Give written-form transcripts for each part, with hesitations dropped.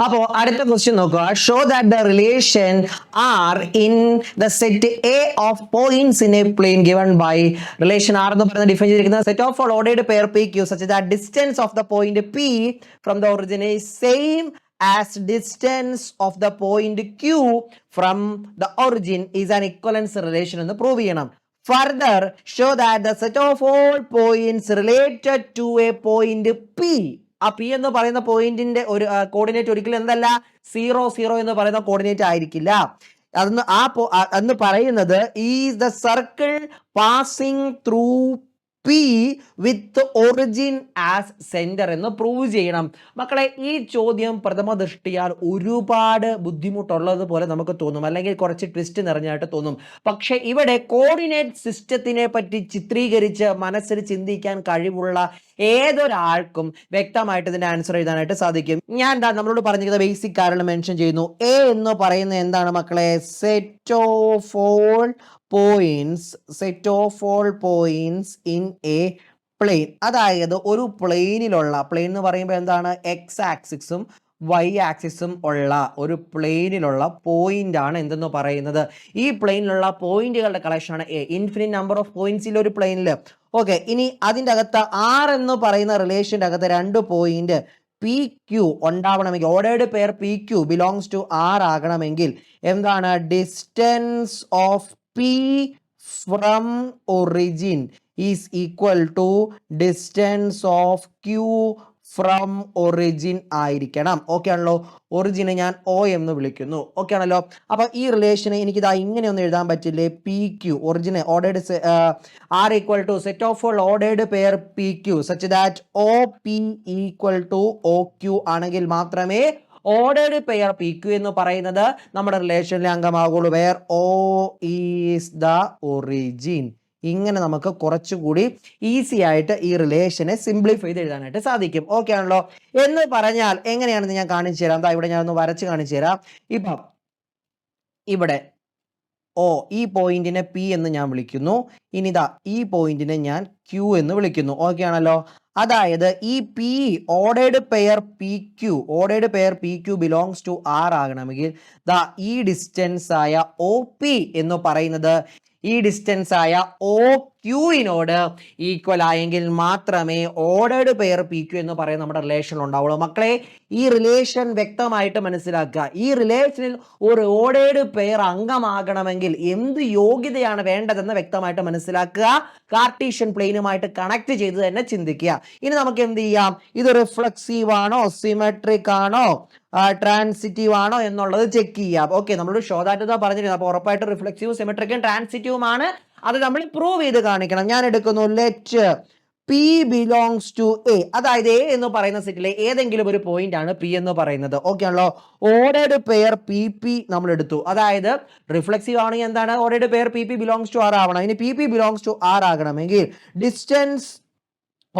അപ്പോൾ അടുത്ത ക്വസ്റ്റ്യൻ നോക്കുക. Show that the relation R in the set A of points in a plane given by relation R എന്ന് പറയുന്നത് define ചെയ്തിരിക്കുന്നത് set of all ordered pair P Q such that distance of the point P from the origin is same as distance of the point Q from the origin is an equivalence relation എന്ന് prove ചെയ്യണം. Further, show that the set of all points related to a point P, ആ P എന്ന് പറയുന്ന പോയിന്റിന്റെ ഒരു coordinate ഒരിക്കലും എന്തല്ല 0 എന്ന് പറയുന്ന കോർഡിനേറ്റ് ആയിരിക്കില്ല. അന്ന് പറയുന്നത് is the circle passing through P with origin as centre എന്ന് പ്രൂവ് ചെയ്യണം. മക്കളെ, ഈ ചോദ്യം പ്രഥമ ദൃഷ്ടിയാൽ ഒരുപാട് ബുദ്ധിമുട്ടുള്ളത് പോലെ നമുക്ക് തോന്നും, അല്ലെങ്കിൽ കുറച്ച് ട്വിസ്റ്റ് നിറഞ്ഞായിട്ട് തോന്നും. പക്ഷെ ഇവിടെ കോർഡിനേറ്റ് സിസ്റ്റത്തിനെ പറ്റി ചിത്രീകരിച്ച് മനസ്സിൽ ചിന്തിക്കാൻ കഴിവുള്ള ഏതൊരാൾക്കും വ്യക്തമായിട്ട് ഇതിന്റെ ആൻസർ എഴുതാനായിട്ട് സാധിക്കും. ഞാൻ നമ്മളോട് പറഞ്ഞിരിക്കുന്ന ബേസിക് കാരണം മെൻഷൻ ചെയ്യുന്നു. എ എന്ന് പറയുന്നത് എന്താണ് മക്കളെ? Set of all points in a plane. അതായത് ഒരു പ്ലെയിനിലുള്ള, പ്ലെയിൻ എന്ന് പറയുമ്പോൾ എന്താണ്? എക്സ് ആക്സിസും വൈ ആക്സിസും ഉള്ള ഒരു പ്ലെയിനിലുള്ള പോയിന്റ് ആണ് എന്തെന്ന് പറയുന്നത്. ഈ പ്ലെയിനിലുള്ള പോയിന്റുകളുടെ കളക്ഷനാണ് എ. ഇൻഫിനിറ്റ് നമ്പർ ഓഫ് പോയിന്റ്സിൽ ഒരു പ്ലെയിനിൽ. ഓക്കെ, ഇനി അതിൻ്റെ അകത്ത് ആർ എന്ന് പറയുന്ന റിലേഷൻ്റെ അകത്ത് രണ്ട് പോയിന്റ് പി ക്യൂ ഉണ്ടാവണമെങ്കിൽ, ordered pair P Q belongs to R ആകണമെങ്കിൽ എന്താണ്? Distance of P from origin is equal to distance of Q from origin ആയിരിക്കണം. ഓക്കെ ആണല്ലോ? ഒറിജിനെ ഞാൻ ഒ എന്ന് വിളിക്കുന്നു. ഓക്കെ ആണല്ലോ? അപ്പൊ ഈ റിലേഷനെ എനിക്കിതാ ഇങ്ങനെ ഒന്നും എഴുതാൻ പറ്റില്ലേ? പി ക്യൂ ഒറിജിനെ ordered R equal to set of all ordered pair P Q such that O P equal to O Q ആണെങ്കിൽ മാത്രമേ ഓർഡേർഡ് പെയർ പി ക്യൂ എന്ന് പറയുന്നത് നമ്മുടെ റിലേഷനിലെ അംഗമാകുള്ളൂ. Where O is the origin. ഇങ്ങനെ നമുക്ക് കുറച്ചുകൂടി ഈസി ആയിട്ട് ഈ റിലേഷനെ സിംപ്ലിഫൈ ചെയ്ത് എഴുതാനായിട്ട് സാധിക്കും. ഓക്കെ ആണല്ലോ? എന്ന് പറഞ്ഞാൽ എങ്ങനെയാണെന്ന് ഞാൻ കാണിച്ചു തരാം. ദാ ഇവിടെ ഞാനൊന്ന് വരച്ച് കാണിച്ചു തരാം. ഇപ്പം ഇവിടെ ഓ, ഈ പോയിന്റിനെ പി എന്ന് ഞാൻ വിളിക്കുന്നു. ഇനി ഇതാ ഈ പോയിന്റിനെ ഞാൻ ക്യൂ എന്ന് വിളിക്കുന്നു. ഓക്കെ ആണല്ലോ? അതായത് ഈ P ordered pair P Q belongs to R ആകണമെങ്കിൽ ദാ ഈ ഡിസ്റ്റൻസ് ആയ ഒ പി എന്ന് പറയുന്നത് ഈ ഡിസ്റ്റൻസ് ആയ ഒ ക്യൂവിനോട് ഈക്വൽ ആയെങ്കിൽ മാത്രമേ ഓർഡേർഡ് പെയർ പി ക്യൂ എന്ന് പറയുന്ന നമ്മുടെ റിലേഷൻ ഉണ്ടാവുള്ളൂ. മക്കളെ, ഈ റിലേഷൻ വ്യക്തമായിട്ട് മനസ്സിലാക്കുക. ഈ റിലേഷനിൽ ഒരു ഓർഡേർഡ് പെയർ അംഗമാകണമെങ്കിൽ എന്ത് യോഗ്യതയാണ് വേണ്ടതെന്ന് വ്യക്തമായിട്ട് മനസ്സിലാക്കുക. കാർട്ടീഷ്യൻ പ്ലെയിനുമായിട്ട് കണക്ട് ചെയ്ത് തന്നെ ചിന്തിക്കുക. ഇനി നമുക്ക് എന്ത് ചെയ്യാം? ഇത് റിഫ്ലക്സീവ് ആണോ, സിമെട്രിക് ആണോ, ട്രാൻസിറ്റീവ് ആണോ എന്നുള്ളത് ചെക്ക് ചെയ്യാം. ഓക്കെ, നമ്മളൊരു ഷോ ദാറ്റ് പറഞ്ഞിരുന്നു. അപ്പോൾ ഉറപ്പായിട്ട് റിഫ്ലക്സീവും സിമെട്രിക്കും ട്രാൻസിറ്റീവും ആണ്. അത് നമ്മൾ പ്രൂവ് ചെയ്ത് കാണിക്കണം. ഞാൻ എടുക്കുന്നു let P belongs to A. അതായത് എ എന്ന് പറയുന്ന സെറ്റിലെ ഏതെങ്കിലും ഒരു പോയിന്റ് ആണ് പി എന്ന് പറയുന്നത്. ഓക്കെ ആണല്ലോ? ഓർഡേർഡ് പെയർ പി പി നമ്മൾ എടുത്തു. അതായത് റിഫ്ലക്സീവ് ആണെങ്കിൽ എന്താണ്? Ordered pair P P belongs to R ആവണം. ഇനി P P belongs to R ആകണമെങ്കിൽ distance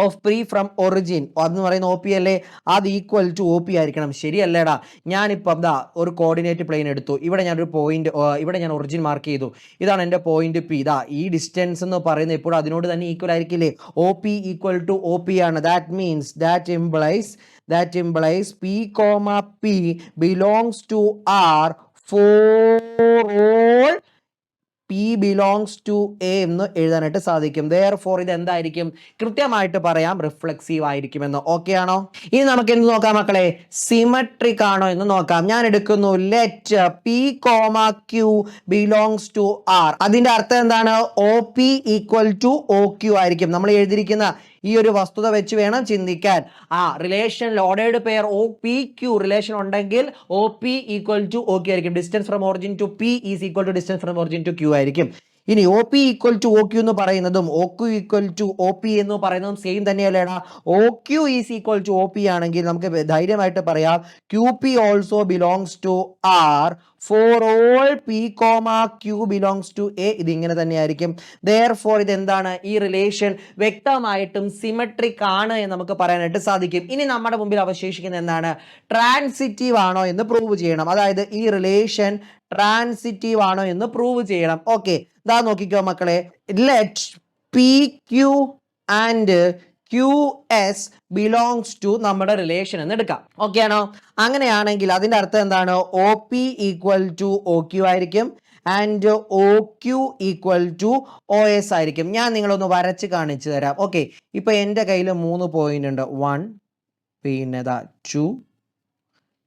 of P from origin എന്ന് പറയുന്ന ഒ പി അല്ലേ? അത് ഈക്വൽ ടു ഒ പി ആയിരിക്കണം. ശരിയല്ലേടാ? ഞാനിപ്പം ദാ ഒരു കോർഡിനേറ്റ് പ്ലെയിൻ എടുത്തു. ഇവിടെ ഞാനൊരു പോയിന്റ്, ഇവിടെ ഞാൻ ഒറിജിൻ മാർക്ക് ചെയ്തു. ഇതാണ് എൻ്റെ പോയിന്റ് പി. ഇതാ ഈ ഡിസ്റ്റൻസ് എന്ന് പറയുന്നത് എപ്പോഴും അതിനോട് തന്നെ ഈക്വൽ ആയിരിക്കില്ലേ? O P equal to O P ആണ്. That implies P comma P belongs to R for all P belongs to A എന്ന് എഴുതാനായിട്ട് സാധിക്കും. Therefore ഇത് എന്തായിരിക്കും? കൃത്യമായിട്ട് പറയാം, റിഫ്ലക്സീവ് ആയിരിക്കുമെന്ന്. ഓക്കെ ആണോ? ഇനി നമുക്ക് എന്ത് നോക്കാം മക്കളെ? സിമെട്രിക് ആണോ എന്ന് നോക്കാം. ഞാൻ എടുക്കുന്നു let P comma Q belongs to R. അതിന്റെ അർത്ഥം എന്താണ്? O P equal to O Q ആയിരിക്കും. നമ്മൾ എഴുതിയിരിക്കുന്ന ഈ ഒരു വസ്തുത വെച്ച് വേണം ചിന്തിക്കാൻ. ആ relation ordered pair O P Q relation ഉണ്ടെങ്കിൽ O P equal to O Q ആയിരിക്കും. Distance from origin to P is equal to distance from origin to Q ആയിരിക്കും. ഇനി O P equal to O Q എന്ന് പറയുന്നതും O Q equal to O P എന്ന് പറയുന്നതും same തന്നെയല്ലേടാ? O Q is equal to O P ആണെങ്കിൽ നമുക്ക് ധൈര്യമായിട്ട് പറയാം Q P also belongs to R for all P comma Q belongs to A. ഇതിങ്ങനെ തന്നെയായിരിക്കും. Therefore ഇത് എന്താണ്? ഈ റിലേഷൻ വ്യക്തമായിട്ടും സിമെട്രിക് ആണ് എന്ന് നമുക്ക് പറയാനായിട്ട് സാധിക്കും. ഇനി നമ്മുടെ മുമ്പിൽ അവശേഷിക്കുന്ന എന്താണ്? ട്രാൻസിറ്റീവ് ആണോ എന്ന് പ്രൂവ് ചെയ്യണം. അതായത് ഈ റിലേഷൻ ട്രാൻസിറ്റീവ് ആണോ എന്ന് പ്രൂവ് ചെയ്യണം. ഓക്കെ, ഇതാ നോക്കിക്കോ മക്കളെ. Let P Q and Q S belongs to നമ്മുടെ റിലേഷൻ എന്ന് എടുക്കാം. ഓക്കെ ആണോ? അങ്ങനെയാണെങ്കിൽ അതിന്റെ അർത്ഥം എന്താണ്? O P equal to O Q ആയിരിക്കും and O Q equal to O S ആയിരിക്കും. ഞാൻ നിങ്ങളൊന്ന് വരച്ച് കാണിച്ചു തരാം. ഓക്കെ, ഇപ്പൊ എൻ്റെ കയ്യിൽ 3 പോയിന്റ് ഉണ്ട്. 1 പിന്നെ 2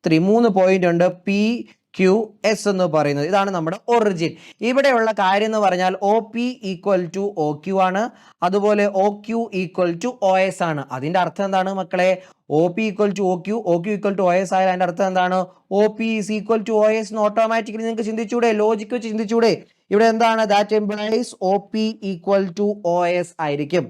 3 3 പോയിന്റ് ഉണ്ട്. പി ക്യു എസ് എന്ന് പറയുന്നത് ഇതാണ് നമ്മുടെ ഒറിജിൻ. ഇവിടെയുള്ള കാര്യം എന്ന് പറഞ്ഞാൽ O P equal to O Q ആണ്, അതുപോലെ O Q equal to O S ആണ്. അതിന്റെ അർത്ഥം എന്താണ് മക്കളെ? O P equal to O Q equal to O S ആയാൽ അതിന്റെ അർത്ഥം എന്താണ്? O P is equal to O S എന്ന് ഓട്ടോമാറ്റിക്കലി നിങ്ങൾക്ക് ചിന്തിച്ചൂടെ? ലോജിക്ക് വെച്ച് ചിന്തിച്ചൂടെ? ഇവിടെ എന്താണ്? That implies O P equal to O S ആയിരിക്കും.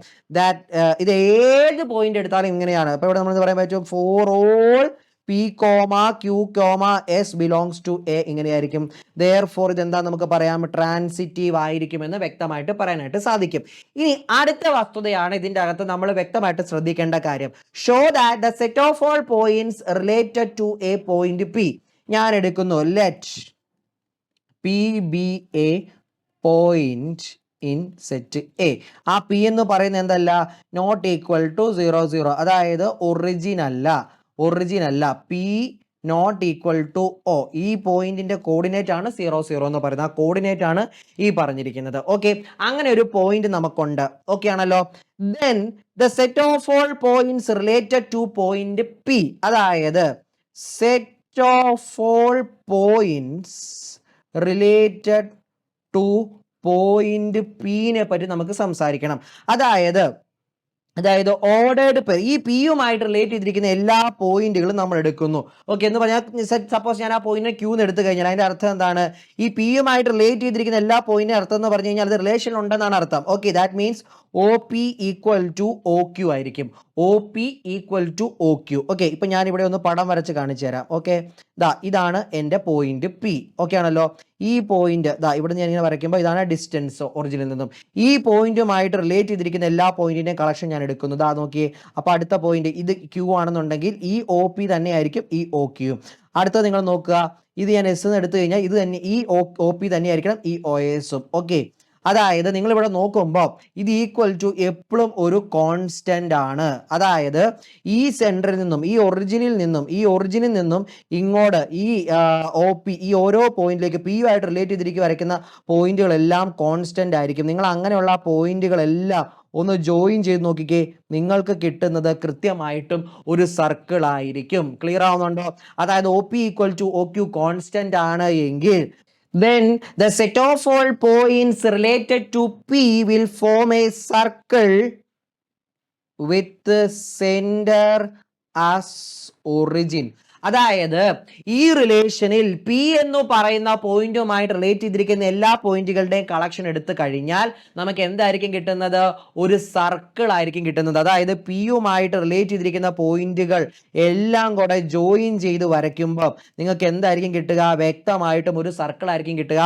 ഇത് ഏത് പോയിന്റ് എടുത്താലും ഇങ്ങനെയാണ്. അപ്പൊ ഇവിടെ നമ്മൾ പറയാൻ പറ്റും for all P comma Q comma S belongs to A ഇങ്ങനെയായിരിക്കും. ദെയർഫോർ ഇതെന്താ നമുക്ക് പറയാം? ട്രാൻസിറ്റീവ് ആയിരിക്കും എന്ന് വ്യക്തമായിട്ട് പറയാനായിട്ട് സാധിക്കും. ഇനി അടുത്ത വസ്തുതയാണ് ഇതിന്റെ അകത്ത് നമ്മൾ വ്യക്തമായിട്ട് ശ്രദ്ധിക്കേണ്ട കാര്യം. Show that the set of all points related to a point P. ഞാൻ എടുക്കുന്നു let P be a point in set A. ആ പി എന്ന് പറയുന്നത് എന്തല്ല? നോട്ട് ഈക്വൽ ടു 0 0, അതായത് ഒറിജിൻ അല്ല. P not equal to O. ഈ പോയിന്റിന്റെ കോർഡിനേറ്റ് ആണ് 0 0 എന്ന് പറയുന്നത്. ആ കോർഡിനേറ്റ് ആണ് ഈ പറഞ്ഞിരിക്കുന്നത്. ഓക്കെ, അങ്ങനെ ഒരു പോയിന്റ് നമുക്കുണ്ട്. ഓക്കെ ആണല്ലോ? Then the set of all points related to point P, അതായത് set of all points related to point പിനെ പറ്റി നമുക്ക് സംസാരിക്കണം. അതായത് ഓർഡേർഡ് പെയർ, ഈ പിയുമായിട്ട് റിലേറ്റ് ചെയ്തിരിക്കുന്ന എല്ലാ പോയിന്റുകളും നമ്മൾ എടുക്കുന്നു. ഓക്കെ എന്ന് പറഞ്ഞാൽ സപ്പോസ് ഞാൻ ആ പോയിന്റിനെ ക്യൂ എന്ന് എടുത്തു കഴിഞ്ഞാൽ അതിന്റെ അർത്ഥം എന്താണ്? ഈ പിയുമായിട്ട് റിലേറ്റ് ചെയ്തിരിക്കുന്ന എല്ലാ പോയിന്റിന്റെ അർത്ഥം എന്ന് പറഞ്ഞു കഴിഞ്ഞാൽ അത് റിലേഷൻ ഉണ്ടെന്നാണ് അർത്ഥം. Okay, that means O P equal to O Q ആയിരിക്കും. O P equal to O Q. Okay, ഇപ്പൊ ഞാൻ ഇവിടെ ഒന്ന് പടം വരച്ച് കാണിച്ചു തരാം. ഓക്കെ, ഇതാണ് എൻ്റെ പോയിന്റ് പി. ഓക്കെ ആണല്ലോ? ഈ പോയിന്റ് ഇവിടെ ഞാൻ ഇങ്ങനെ വരയ്ക്കുമ്പോൾ ഇതാണ് ഡിസ്റ്റൻസ് ഒറിജിനിൽ നിന്നും. ഈ പോയിന്റുമായിട്ട് റിലേറ്റ് ചെയ്തിരിക്കുന്ന എല്ലാ പോയിന്റിന്റെയും കളക്ഷൻ ഞാൻ എടുക്കുന്നു. നോക്കിയേ, അപ്പൊ അടുത്ത പോയിന്റ് ഇത് ക്യൂ ആണെന്നുണ്ടെങ്കിൽ ഈ ഒ പി തന്നെ ആയിരിക്കും ഈ ഒ ക്യു. അടുത്തത് നിങ്ങൾ നോക്കുക, ഇത് ഞാൻ എസ് എന്ന് എടുത്തു കഴിഞ്ഞാൽ ഇത് തന്നെ ഈ ഒ പി തന്നെ ആയിരിക്കണം ഈ ഒ എസും. ഓക്കെ, അതായത് നിങ്ങൾ ഇവിടെ നോക്കുമ്പോൾ ഇത് ഈക്വൽ ടു എപ്പോഴും ഒരു കോൺസ്റ്റന്റ് ആണ്. അതായത് ഈ സെന്ററിൽ നിന്നും ഈ ഒറിജിനിൽ നിന്നും ഇങ്ങോട്ട് ഈ ഒ പി ഈ ഓരോ പോയിന്റിലേക്ക് പി യു ആയിട്ട് റിലേറ്റ് ചെയ്തിരിക്കും വരയ്ക്കുന്ന പോയിന്റുകളെല്ലാം കോൺസ്റ്റന്റ് ആയിരിക്കും. നിങ്ങൾ അങ്ങനെയുള്ള പോയിന്റുകളെല്ലാം ഒന്ന് ജോയിൻ ചെയ്ത് നോക്കിക്കേ, നിങ്ങൾക്ക് കിട്ടുന്നത് കൃത്യമായിട്ടും ഒരു സർക്കിൾ ആയിരിക്കും. ക്ലിയർ ആവുന്നുണ്ടോ? അതായത് O P equal to O Q constant ആണ് എങ്കിൽ then the set of all points related to P will form a circle with the center as origin. അതായത് ഈ റിലേഷനിൽ പി എന്ന് പറയുന്ന പോയിന്റുമായിട്ട് റിലേറ്റ് ചെയ്തിരിക്കുന്ന എല്ലാ പോയിന്റുകളുടെയും കളക്ഷൻ എടുത്തു കഴിഞ്ഞാൽ നമുക്ക് എന്തായിരിക്കും കിട്ടുന്നത്? ഒരു സർക്കിൾ ആയിരിക്കും കിട്ടുന്നത്. അതായത് പിയുമായിട്ട് റിലേറ്റ് ചെയ്തിരിക്കുന്ന പോയിന്റുകൾ എല്ലാം കൂടെ ജോയിൻ ചെയ്ത് വരയ്ക്കുമ്പോൾ നിങ്ങൾക്ക് എന്തായിരിക്കും കിട്ടുക? വ്യക്തമായിട്ടും ഒരു സർക്കിൾ ആയിരിക്കും കിട്ടുക.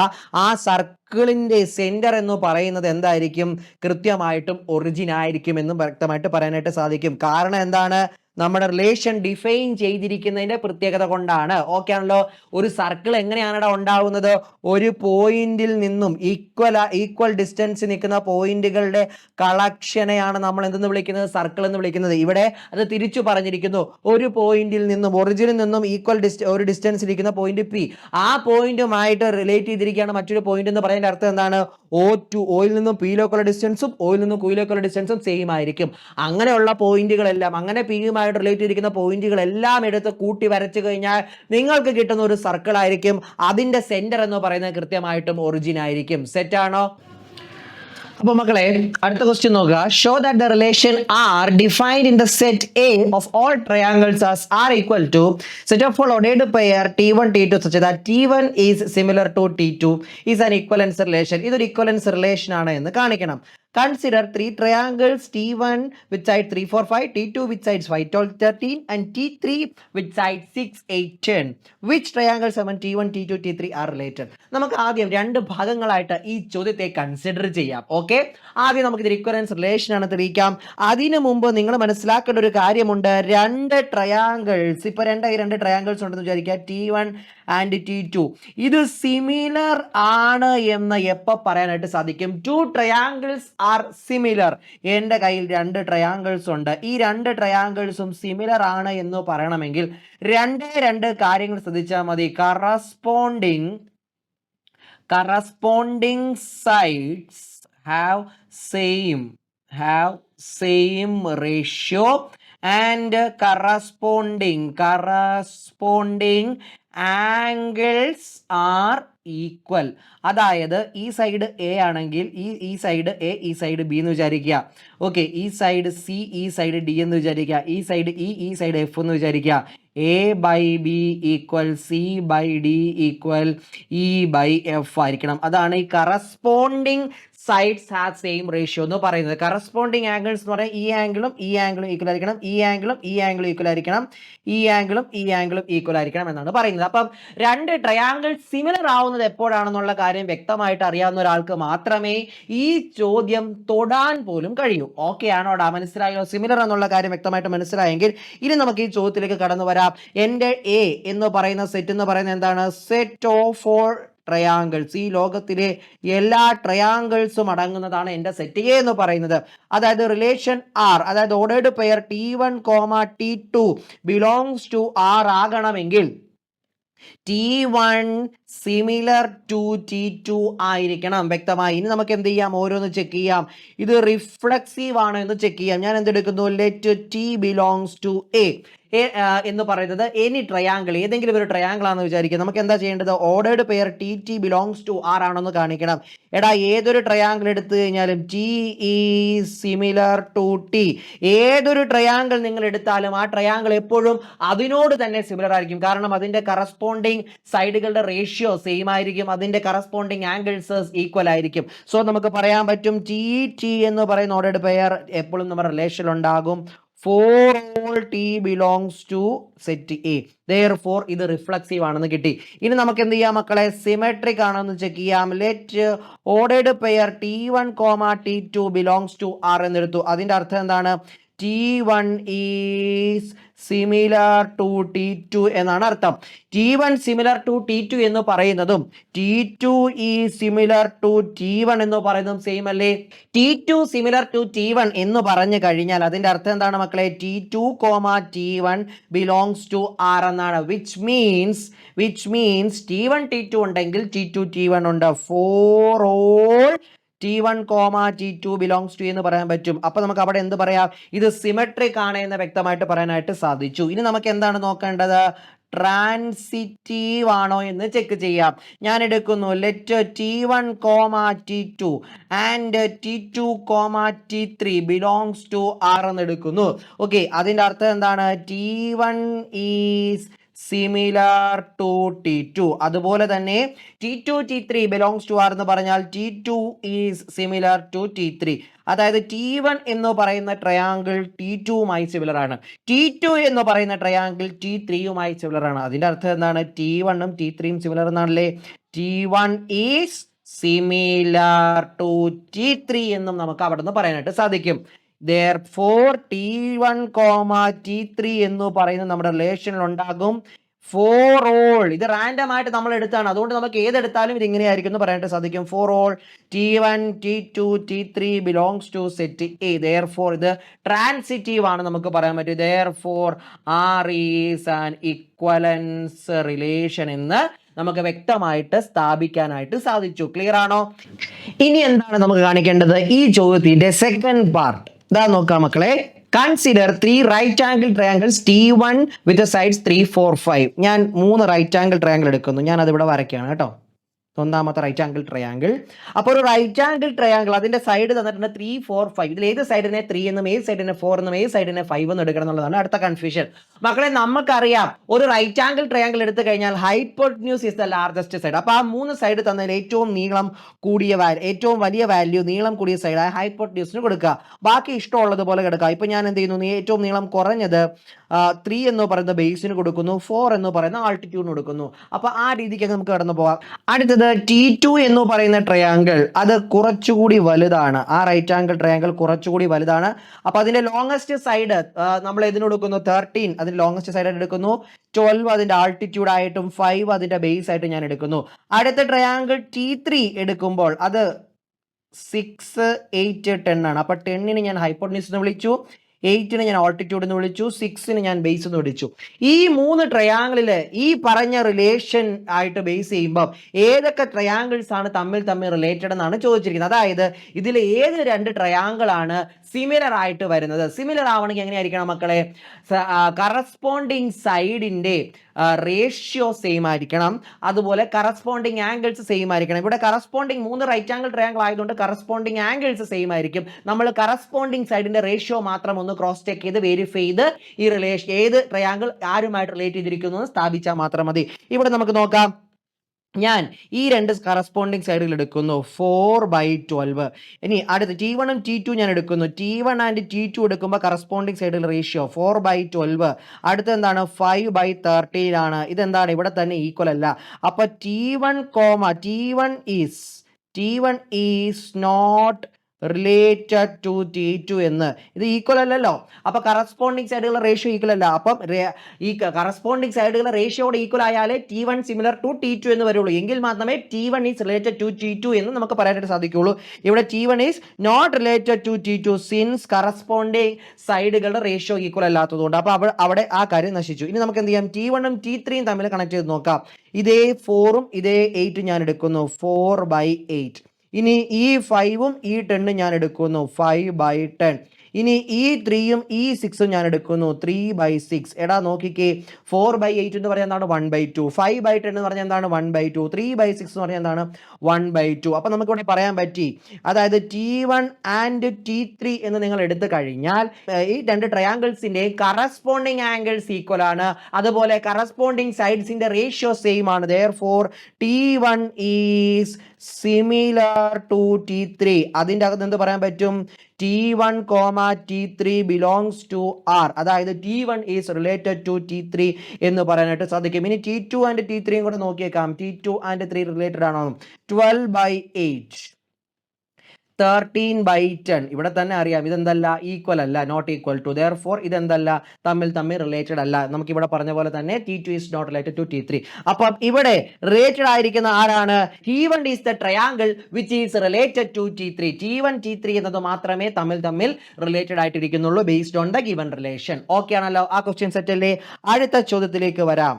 ആ സർക്കിളിന്റെ സെന്റർ എന്ന് പറയുന്നത് എന്തായിരിക്കും? കൃത്യമായിട്ടും ഒറിജിൻ ആയിരിക്കും എന്ന് വ്യക്തമായിട്ട് പറയാനായിട്ട് സാധിക്കും. കാരണം എന്താണ്? നമ്മുടെ റിലേഷൻ ഡിഫൈൻ ചെയ്തിരിക്കുന്നതിന്റെ പ്രത്യേകത കൊണ്ടാണ്. ഓക്കെ ആണല്ലോ? ഒരു സർക്കിൾ എങ്ങനെയാണ് ഉണ്ടാവുന്നത്? ഒരു പോയിന്റിൽ നിന്നും ഈക്വൽ ഡിസ്റ്റൻസ് നിൽക്കുന്ന പോയിന്റുകളുടെ കളക്ഷനെയാണ് നമ്മൾ എന്തെന്ന് വിളിക്കുന്നത്? സർക്കിൾ എന്ന് വിളിക്കുന്നത്. ഇവിടെ അത് തിരിച്ചു പറഞ്ഞിരിക്കുന്നു. ഒരു പോയിന്റിൽ നിന്നും ഒറിജിനിൽ നിന്നും ഒരു ഡിസ്റ്റൻസ് ഇരിക്കുന്ന പോയിന്റ് പി, ആ പോയിന്റുമായിട്ട് റിലേറ്റ് ചെയ്തിരിക്കുകയാണ് മറ്റൊരു പോയിന്റ് എന്ന് പറയുന്നതിന്റെ അർത്ഥം എന്താണ്? ഓയിൽ നിന്നും പിയിലേക്കുള്ള ഡിസ്റ്റൻസും ഓയിൽ നിന്നും ക്യൂയിലേക്കുള്ള ഡിസ്റ്റൻസും സെയിം ആയിരിക്കും. അങ്ങനെയുള്ള പോയിന്റുകളെല്ലാം, അങ്ങനെ പിയുമായിട്ട് റിലേറ്റ് ചെയ്തിരിക്കുന്ന പോയിന്റുകളെല്ലാം എടുത്ത് കൂട്ടി വരച്ചു കഴിഞ്ഞാൽ നിങ്ങൾക്ക് കിട്ടുന്ന ഒരു സർക്കിൾ ആയിരിക്കും. അതിന്റെ സെന്റർ എന്ന് പറയുന്നത് കൃത്യമായിട്ടും ഒറിജിൻ ആയിരിക്കും. സെറ്റ് ആണോ? അപ്പോൾ മക്കളെ അടുത്ത ക്വസ്റ്റ്യൻ നോക്കുക. Show that the relation R defined in the set A of all triangles as R equal to set of all ordered pair T1 T2 such that T1 is similar to T2 is an equivalence relation. ഇതൊരു equivalence relation ആണ് എന്ന് കാണിക്കണം. Consider 3 triangles, T1 with side 3 4 5, T2 with sides 5 12 13 and T3 with sides 6 8 10. Which triangles among T1 T2 T3 are related? നമുക്ക് ആദ്യം രണ്ട് ഭാഗങ്ങളായിട്ട് ഈ ചോദ്യത്തെ consider ചെയ്യാം. Okay, ആദ്യം നമുക്ക് ഇത് ഇക്വലൻസ് റിലേഷൻ ആണ് തെളിയിക്കാം. അതിനു മുമ്പ് നിങ്ങൾ മനസ്സിലാക്കേണ്ട ഒരു കാര്യമുണ്ട്. രണ്ട് ട്രയാങ്കിൾസ്, ഇപ്പൊ രണ്ട് ട്രയാങ്കിൾസ് ഉണ്ടെന്ന് വിചാരിക്കുക, T1 ആൻഡ് T2. ഇത് സിമിലർ ആണ് എന്ന് എപ്പോൾ പറയാനായിട്ട് സാധിക്കും? To triangles are similar. എൻ്റെ കയ്യിൽ 2 ട്രയാങ്കിൾസ് ഉണ്ട്. ഈ 2 ട്രയാങ്കിൾസും സിമിലർ ആണ് എന്ന് പറയണമെങ്കിൽ രണ്ട് കാര്യങ്ങൾ ശ്രദ്ധിച്ചാൽ മതി. corresponding sides have same ratio and corresponding angles are equal. അതായത് ഈ സൈഡ് എ ആണെങ്കിൽ ഈ സൈഡ് എ, ഈ സൈഡ് ബി എന്ന് വിചാരിക്കുക. ഓക്കെ, ഈ സൈഡ് സി, ഈ സൈഡ് ഡി എന്ന് വിചാരിക്കുക. ഈ സൈഡ് ഇ, ഈ സൈഡ് എഫ് എന്ന് വിചാരിക്കുക. A by B equal C by D equal E by F ആയിരിക്കണം. അതാണ് ഈ corresponding sides have same ratio എന്ന് പറയുന്നത്. കറസ്പോണ്ടിങ് ആംഗിൾസ് എന്ന് പറയുന്നത് ഈ ആംഗിളും ഈ ആംഗിളും ഈക്വൽ ആയിരിക്കണം, ഈ ആംഗിളും ഈ ആംഗിളും ഈക്വൽ ആയിരിക്കണം, ഈ ആംഗിളും ഈ ആംഗിളും ഈക്വൽ ആയിരിക്കണം എന്നാണ് പറയുന്നത്. അപ്പം 2 ട്രയാങ്കിൾ സിമിലർ ആവുന്നത് എപ്പോഴാണെന്നുള്ള കാര്യം വ്യക്തമായിട്ട് അറിയാവുന്ന ഒരാൾക്ക് മാത്രമേ ഈ ചോദ്യം തൊടാൻ പോലും കഴിയൂ. ഓക്കെ ആണോടാ? മനസ്സിലായോ? സിമിലർ എന്നുള്ള കാര്യം വ്യക്തമായിട്ട് മനസ്സിലായെങ്കിൽ ഇനി നമുക്ക് ഈ ചോദ്യത്തിലേക്ക് കടന്നു വരാം. എൻ്റെ എ എന്ന് പറയുന്ന സെറ്റ് എന്ന് പറയുന്നത് എന്താണ്? Set of all triangles. ഈ ലോകത്തിലെ എല്ലാ ട്രയാങ്കിൾസും അടങ്ങുന്നതാണ് എൻ്റെ സെറ്റ് എ എന്ന് പറയുന്നത്. അതായത് റിലേഷൻ ആർ, അതായത് ordered pair T1, T2 belongs to R ആകണമെങ്കിൽ T1 സിമിലർ ടു T2 ആയിരിക്കണം. വ്യക്തമായി. ഇനി നമുക്ക് എന്ത് ചെയ്യാം? ഓരോന്ന് ചെക്ക് ചെയ്യാം. ഇത് റിഫ്ലക്സീവ് ആണോ എന്ന് ചെക്ക് ചെയ്യാം. ഞാൻ എന്തെടുക്കുന്നു? Let T belongs to A എന്ന് പറയുന്നത് എനി ട്രയാങ്കിൾ, ഏതെങ്കിലും ഒരു ട്രയാങ്കിൾ ആണെന്ന് വിചാരിക്കുക. നമുക്ക് എന്താ ചെയ്യേണ്ടത്? Ordered pair TT belongs to R ആണെന്ന് കാണിക്കണം. എടാ, ഏതൊരു ട്രയാങ്കിൾ എടുത്തു കഴിഞ്ഞാലും T is similar to T. ഏതൊരു ട്രയാങ്കിൾ നിങ്ങൾ എടുത്താലും ആ ട്രയാങ്കിൾ എപ്പോഴും അതിനോട് തന്നെ സിമിലർ ആയിരിക്കും. കാരണം അതിന്റെ കറസ്പോണ്ടിങ് സൈഡുകളുടെ റേഷ്യോ സെയിം ആയിരിക്കും, അതിന്റെ കറസ്പോണ്ടിങ് ആംഗിൾസ് ഈക്വൽ ആയിരിക്കും. സോ നമുക്ക് പറയാൻ പറ്റും TT എന്ന് പറയുന്ന ഓർഡേർഡ് പെയർ എപ്പോഴും നമ്മുടെ റിലേഷൻ ഉണ്ടാകും. For all T belongs to set A. Therefore ഇത് റിഫ്ലക്സീവ് ആണെന്ന് കിട്ടി. ഇനി നമുക്ക് എന്ത് ചെയ്യാം മക്കളെ? സിമെട്രിക് ആണെന്ന് ചെക്ക് ചെയ്യാം. Let ordered pair T1, T2 belongs to R എന്നെടുത്തു. അതിന്റെ അർത്ഥം എന്താണ്? T1 is similar to T2 എന്നാണ് അർത്ഥം. T1 similar to T2 എന്ന് പറയുന്നതും T2 is similar to T1 എന്ന് പറയുന്നതും സെയിം അല്ലേ? T2 similar to T1 എന്ന് പറഞ്ഞു കഴിഞ്ഞാൽ അതിന്റെ അർത്ഥം എന്താണ് മക്കളെ? T2, T1 belongs to R എന്നാണ്. which means T1 T2 ഉണ്ടെങ്കിൽ T2 T1 ഉണ്ട്. for all T1, T2 belongs to എന്ന് പറയാൻ പറ്റും. അപ്പൊ നമുക്ക് അവിടെ എന്ത് പറയാം? ഇത് സിമെട്രിക് ആണ് എന്ന് വ്യക്തമായിട്ട് പറയാനായിട്ട് സാധിച്ചു. ഇനി നമുക്ക് എന്താണ് നോക്കേണ്ടത്? ട്രാൻസിറ്റീവ് ആണോ എന്ന് ചെക്ക് ചെയ്യാം. ഞാൻ എടുക്കുന്നു let T1, T2 and T2, T3 belongs to R എന്ന് എടുക്കുന്നു. ഓക്കെ, അതിന്റെ അർത്ഥം എന്താണ്? T1 is similar to T2. അതുപോലെ തന്നെ T2, T3 belongs to R എന്ന് പറഞ്ഞാൽ T2 is similar to T3. അതായത് T1 എന്ന് പറയുന്ന ട്രയാങ്കിൾ T2യുമായി സിമിലർ ആണ്, T2 എന്ന് പറയുന്ന ട്രയാങ്കിൾ T3യുമായി സിമിലർ ആണ്. അതിന്റെ അർത്ഥം എന്താണ്? T1ഉം T3യും സിമിലർ എന്നാണല്ലേ. T1 is similar to T3 എന്നും നമുക്ക് അവിടെ നിന്ന് പറയാനായിട്ട് സാധിക്കും. Therefore T1, T3 എന്ന് പറയുന്ന നമ്മുടെ റിലേഷനിൽ ഉണ്ടാകും. For all, ഇത് റാൻഡം ആയിട്ട് നമ്മൾ എടുത്താണ്, അതുകൊണ്ട് നമുക്ക് ഏതെടുത്താലും ഇത് ഇങ്ങനെയായിരിക്കും എന്ന് പറയാനായിട്ട് സാധിക്കും. For all T1, T2, T3 belongs to set A. Therefore ഇത് ട്രാൻസിറ്റീവ് ആണ് നമുക്ക് പറയാൻ പറ്റും. Therefore R is an equivalence relation എന്ന് നമുക്ക് വ്യക്തമായിട്ട് സ്ഥാപിക്കാനായിട്ട് സാധിച്ചു. ക്ലിയർ ആണോ? ഇനി എന്താണ് നമുക്ക് കാണിക്കേണ്ടത്? ഈ ചോദ്യത്തിന്റെ സെക്കൻഡ് പാർട്ട് ഇതാ നോക്കാം മക്കളെ. Consider 3 right angle triangles T1 with sides 3, 4, 5. ഞാൻ 3 റൈറ്റ് ആംഗിൾ ട്രയാങ്കിൾ എടുക്കുന്നു. ഞാൻ അതിവിടെ വരയ്ക്കുകയാണ് കേട്ടോ. ഒന്നാമത്തെ റൈറ്റ് ആംഗിൾ ട്രയാങ്കിൾ. അപ്പോൾ ഒരു റൈറ്റ് ആംഗിൾ ട്രയാങ്കിൾ അതിന്റെ സൈഡ് തന്നിട്ടുണ്ട് 3, 4, 5. ഇതിൽ ഏത് സൈഡിനെ 3 എന്നും ഏത് സൈഡിനെ 4 എന്നും ഏത് സൈഡിനെ 5 എന്നും എടുക്കണം എന്നുള്ളതാണ് അടുത്ത കൺഫ്യൂഷൻ. മക്കളെ, നമുക്കറിയാം ഒരു റൈറ്റ് ആംഗിൾ ട്രയാങ്കിൾ എടുത്തു കഴിഞ്ഞാൽ hypotenuse is the largest side. അപ്പോൾ ആ 3 സൈഡ് തന്നതിൽ ഏറ്റവും നീളം കൂടിയ ഏറ്റവും വലിയ വാല്യൂ നീളം കൂടിയ സൈഡായ ഹൈപ്പോട്ടന്യൂസിന് കൊടുക്കുക. ബാക്കി ഇഷ്ടമുള്ളതുപോലെ കിടക്കുക. ഇപ്പൊ ഞാൻ എന്ത് ചെയ്യുന്നു? ഏറ്റവും നീളം കുറഞ്ഞത് 3 എന്ന് പറയുന്ന ബേസിന് കൊടുക്കുന്നു, 4 എന്ന് പറയുന്ന ആൾട്ടിറ്റ്യൂഡിന് കൊടുക്കുന്നു. അപ്പൊ ആ രീതിക്കൊക്കെ നമുക്ക് കടന്നു പോകാം. അടുത്തത് T2 എന്ന് പറയുന്ന ട്രയാങ്കിൾ, അത് കുറച്ചുകൂടി വലുതാണ്. ആ റൈറ്റ് ആംഗിൾ ട്രയാങ്കിൾ കുറച്ചുകൂടി വലുതാണ്. അപ്പൊ അതിന്റെ ലോങ്സ്റ്റ് സൈഡ് നമ്മൾ ഇതിന് കൊടുക്കുന്നു 13, അതിന്റെ ലോങ്സ്റ്റ് സൈഡ് ആയിട്ട് എടുക്കുന്നു. 12 അതിന്റെ ആൾട്ടിറ്റ്യൂഡ് ആയിട്ടും 5 അതിന്റെ ബേസ് ആയിട്ട് ഞാൻ എടുക്കുന്നു. അടുത്ത ട്രയാങ്കിൾ T3 എടുക്കുമ്പോൾ അത് 6, 8, 10 ആണ്. അപ്പോൾ 10ന് ഞാൻ ഹൈപ്പോട്ടന്യൂസ് എന്ന് വിളിച്ചു, 8ന് ഞാൻ ഓൾട്ടിറ്റ്യൂഡ് എന്ന് വിളിച്ചു, 6ന് ഞാൻ ബേസ് എന്ന് വിളിച്ചു. ഈ 3 ട്രയാങ്കിളിൽ ഈ പറഞ്ഞ റിലേഷൻ ആയിട്ട് ബേസ് ചെയ്യുമ്പോൾ ഏതൊക്കെ ട്രയാങ്കിൾസ് ആണ് തമ്മിൽ റിലേറ്റഡ് എന്നാണ് ചോദിച്ചിരിക്കുന്നത്. അതായത് ഇതിൽ ഏത് 2 ട്രയാങ്കിൾ ആണ് സിമിലർ ആയിട്ട് വരുന്നത്? സിമിലർ ആവണമെങ്കിൽ എങ്ങനെയായിരിക്കണം മക്കളെ? കറസ്പോണ്ടിങ് സൈഡിന്റെ റേഷ്യോ സെയിം ആയിരിക്കണം, അതുപോലെ കറസ്പോണ്ടിങ് ആംഗിൾസ് സെയിം ആയിരിക്കണം. ഇവിടെ കറസ്പോണ്ടിങ് 3 റൈറ്റ് ആംഗിൾ ട്രയാങ്കിൾ ആയതുകൊണ്ട് കറസ്പോണ്ടിങ് ആംഗിൾസ് സെയിം ആയിരിക്കും. നമ്മൾ കറസ്പോണ്ടിങ് സൈഡിന്റെ റേഷ്യോ മാത്രം ഒന്ന് ക്രോസ് ചെക്ക് ചെയ്ത് വെരിഫൈ ചെയ്ത് ഈ റിലേഷൻ ഏത് ട്രയാങ്കിൾ ആരുമായിട്ട് റിലേറ്റ് ചെയ്തിരിക്കുന്നു എന്ന് സ്ഥാപിച്ചാൽ മാത്രം മതി. ഇവിടെ നമുക്ക് നോക്കാം. ഞാൻ ഈ 2 കറസ്പോണ്ടിങ് സൈഡുകൾ എടുക്കുന്നു, 4/12. ഇനി അടുത്ത് T1 ഉം T2 ഞാൻ എടുക്കുന്നു. T1 ആൻഡ് T2 എടുക്കുമ്പോൾ കറസ്പോണ്ടിങ് സൈഡുകൾ റേഷ്യോ 4/12. അടുത്ത് എന്താണ്? 5/13 ആണ്. ഇതെന്താണ്? ഇവിടെ തന്നെ ഈക്വൽ അല്ല. അപ്പൊ T1 is not related to T2 എന്ന്. ഇത് ഈക്വൽ അല്ലല്ലോ. അപ്പൊ കറസ്പോണ്ടിങ് സൈഡുകളുടെ റേഷ്യോ ഈക്വൽ അല്ല. അപ്പം ഈ കറസ്പോണ്ടിങ് സൈഡുകളുടെ റേഷ്യോയുടെ ഈക്വൽ ആയാലേ T1 സിമിലർ ടു T2 എന്ന് വരുള്ളൂ. എങ്കിൽ മാത്രമേ T1 is related to T2 എന്ന് നമുക്ക് പറയാനായിട്ട് സാധിക്കുള്ളൂ. ഇവിടെ T1 is not related to T2 since corresponding സൈഡുകളുടെ റേഷ്യോ ഈക്വൽ അല്ലാത്തതുകൊണ്ട്. അപ്പൊ അവിടെ ആ കാര്യം നശിച്ചു. ഇനി നമുക്ക് എന്ത് ചെയ്യാം? T1 ഉം T3 ഉം തമ്മിൽ കണക്ട് ചെയ്ത് നോക്കാം. ഇതേ 4ഉം ഇതേ 8ഉം ഞാൻ എടുക്കുന്നു, 4/8. ഇനി ഈ 5ഉം ഈ 10ഉം ഞാൻ എടുക്കുന്നു, 5/10. ഇനി ഈ 3ഉം ഈ 6ഉം ഞാൻ എടുക്കുന്നു, 3/6. എടാ നോക്കിക്കേ, 4/8 എന്ന് പറഞ്ഞാൽ എന്താണ്? 1/2. 5/10 എന്ന് പറഞ്ഞാൽ എന്താണ്? 1/2. 3/6 എന്ന് പറഞ്ഞാൽ എന്താണ്? 1/2. അപ്പൊ നമുക്ക് ഇവിടെ പറയാൻ പറ്റി, അതായത് T1 ആൻഡ് T3 എന്ന് നിങ്ങൾ എടുത്തു കഴിഞ്ഞാൽ ഈ 2 ട്രയാങ്കിൾസിന്റെ കറസ്പോണ്ടിങ് ആംഗിൾസ് ഈക്വൽ ആണ്, അതുപോലെ കറസ്പോണ്ടിങ് സൈഡ്സിന്റെ റേഷ്യോ സെയിം ആണ്. therefore T1 is similar to T3. അതിൻ്റെ അകത്ത് എന്ത് പറയാൻ പറ്റും? T1, T3 belongs to R. അതായത് T1 is related to T3 എന്ന് പറയാനായിട്ട് സാധിക്കും. ഇനി T2 ആൻഡ് T3 കൂടെ നോക്കിയേക്കാം. T2 ആൻഡ് 3 റിലേറ്റഡ് ആണോ? 12/8, 13/10. ഇവിടെ തന്നെ അറിയാം ഇതെന്തല്ല? ഈക്വൽ അല്ല, നോട്ട് ഈക്വൽ ടു. therefore ഇതെന്തല്ല? തമ്മിൽ റിലേറ്റഡ് അല്ല. നമുക്ക് ഇവിടെ പറഞ്ഞ പോലെ തന്നെ T2 is not related to T3. അപ്പം ഇവിടെ റിലേറ്റഡ് ആയിരിക്കുന്ന ആരാണ്? T1 is the triangle which is related to T3. T1, T3 എന്നത് മാത്രമേ തമ്മിൽ റിലേറ്റഡ് ആയിട്ടിരിക്കുന്നുള്ളൂ based on the given relation. Okay ആണല്ലോ? ആ ക്വസ്റ്റ്യൻ സെറ്റ് അല്ലേ? അടുത്ത ചോദ്യത്തിലേക്ക് വരാം.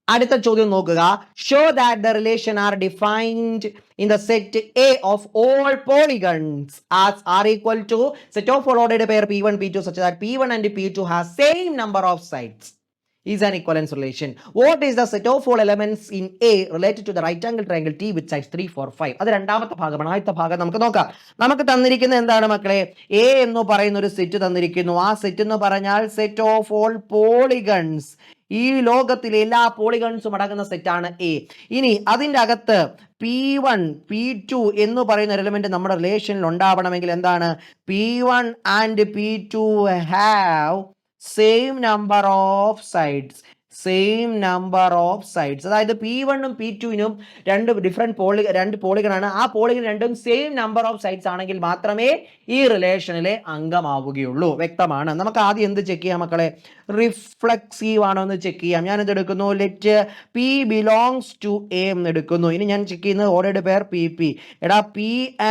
അടുത്ത ചോദ്യം നോക്കുക. Show that the relation R defined in the set A of all polygons as R equal to set of all ordered pair P1, P2 such that P1 and P2 has same number of sides is an equivalence relation. What is the set of all elements in A related to the right angle triangle T with sides 3, 4, 5? അത് രണ്ടാമത്തെ ഭാഗമാണ്. ആദ്യത്തെ ഭാഗം നമുക്ക് നോക്കാം. നമുക്ക് തന്നിരിക്കുന്നത് എന്താണ് മക്കളെ? A എന്ന് പറയുന്ന ഒരു സെറ്റ് തന്നിരിക്കുന്നു. ആ സെറ്റ് എന്ന് പറഞ്ഞാൽ സെറ്റ് ഓഫ് ഓൾ പോളിഗൺസ്, ഈ ലോകത്തിലെ എല്ലാ പോളിഗൺസും അടങ്ങുന്ന സെറ്റാണ് A. ഇനി അതിൻ്റെ അകത്ത് P1, P2 എന്ന് പറയുന്ന ഒരു എലിമെന്റ് നമ്മുടെ റിലേഷനിൽ ഉണ്ടാവണമെങ്കിൽ എന്താണ്? P1 and P2 have same number of sides. അതായത് P1 ഉം P2നും രണ്ട് പോളിഗൺ ആണ്. ആ പോളിഗൺ രണ്ടും സെയിം നമ്പർ ഓഫ് സൈഡ്സ് ആണെങ്കിൽ മാത്രമേ ഈ റിലേഷനിലെ അംഗമാവുകയുള്ളൂ. വ്യക്തമാണ്? നമുക്ക് ആദ്യം എന്ത് ചെക്ക് ചെയ്യാം മക്കളെ? റിഫ്ലക്സീവ് ആണോ എന്ന് ചെക്ക് ചെയ്യാം. ഞാൻ എന്ത് എടുക്കുന്നു? Let P belongs to A എന്ന് എടുക്കുന്നു. ഇനി ഞാൻ ചെക്ക് ചെയ്യുന്നത് ഓർഡേർഡ് പെയർ PP. എടാ P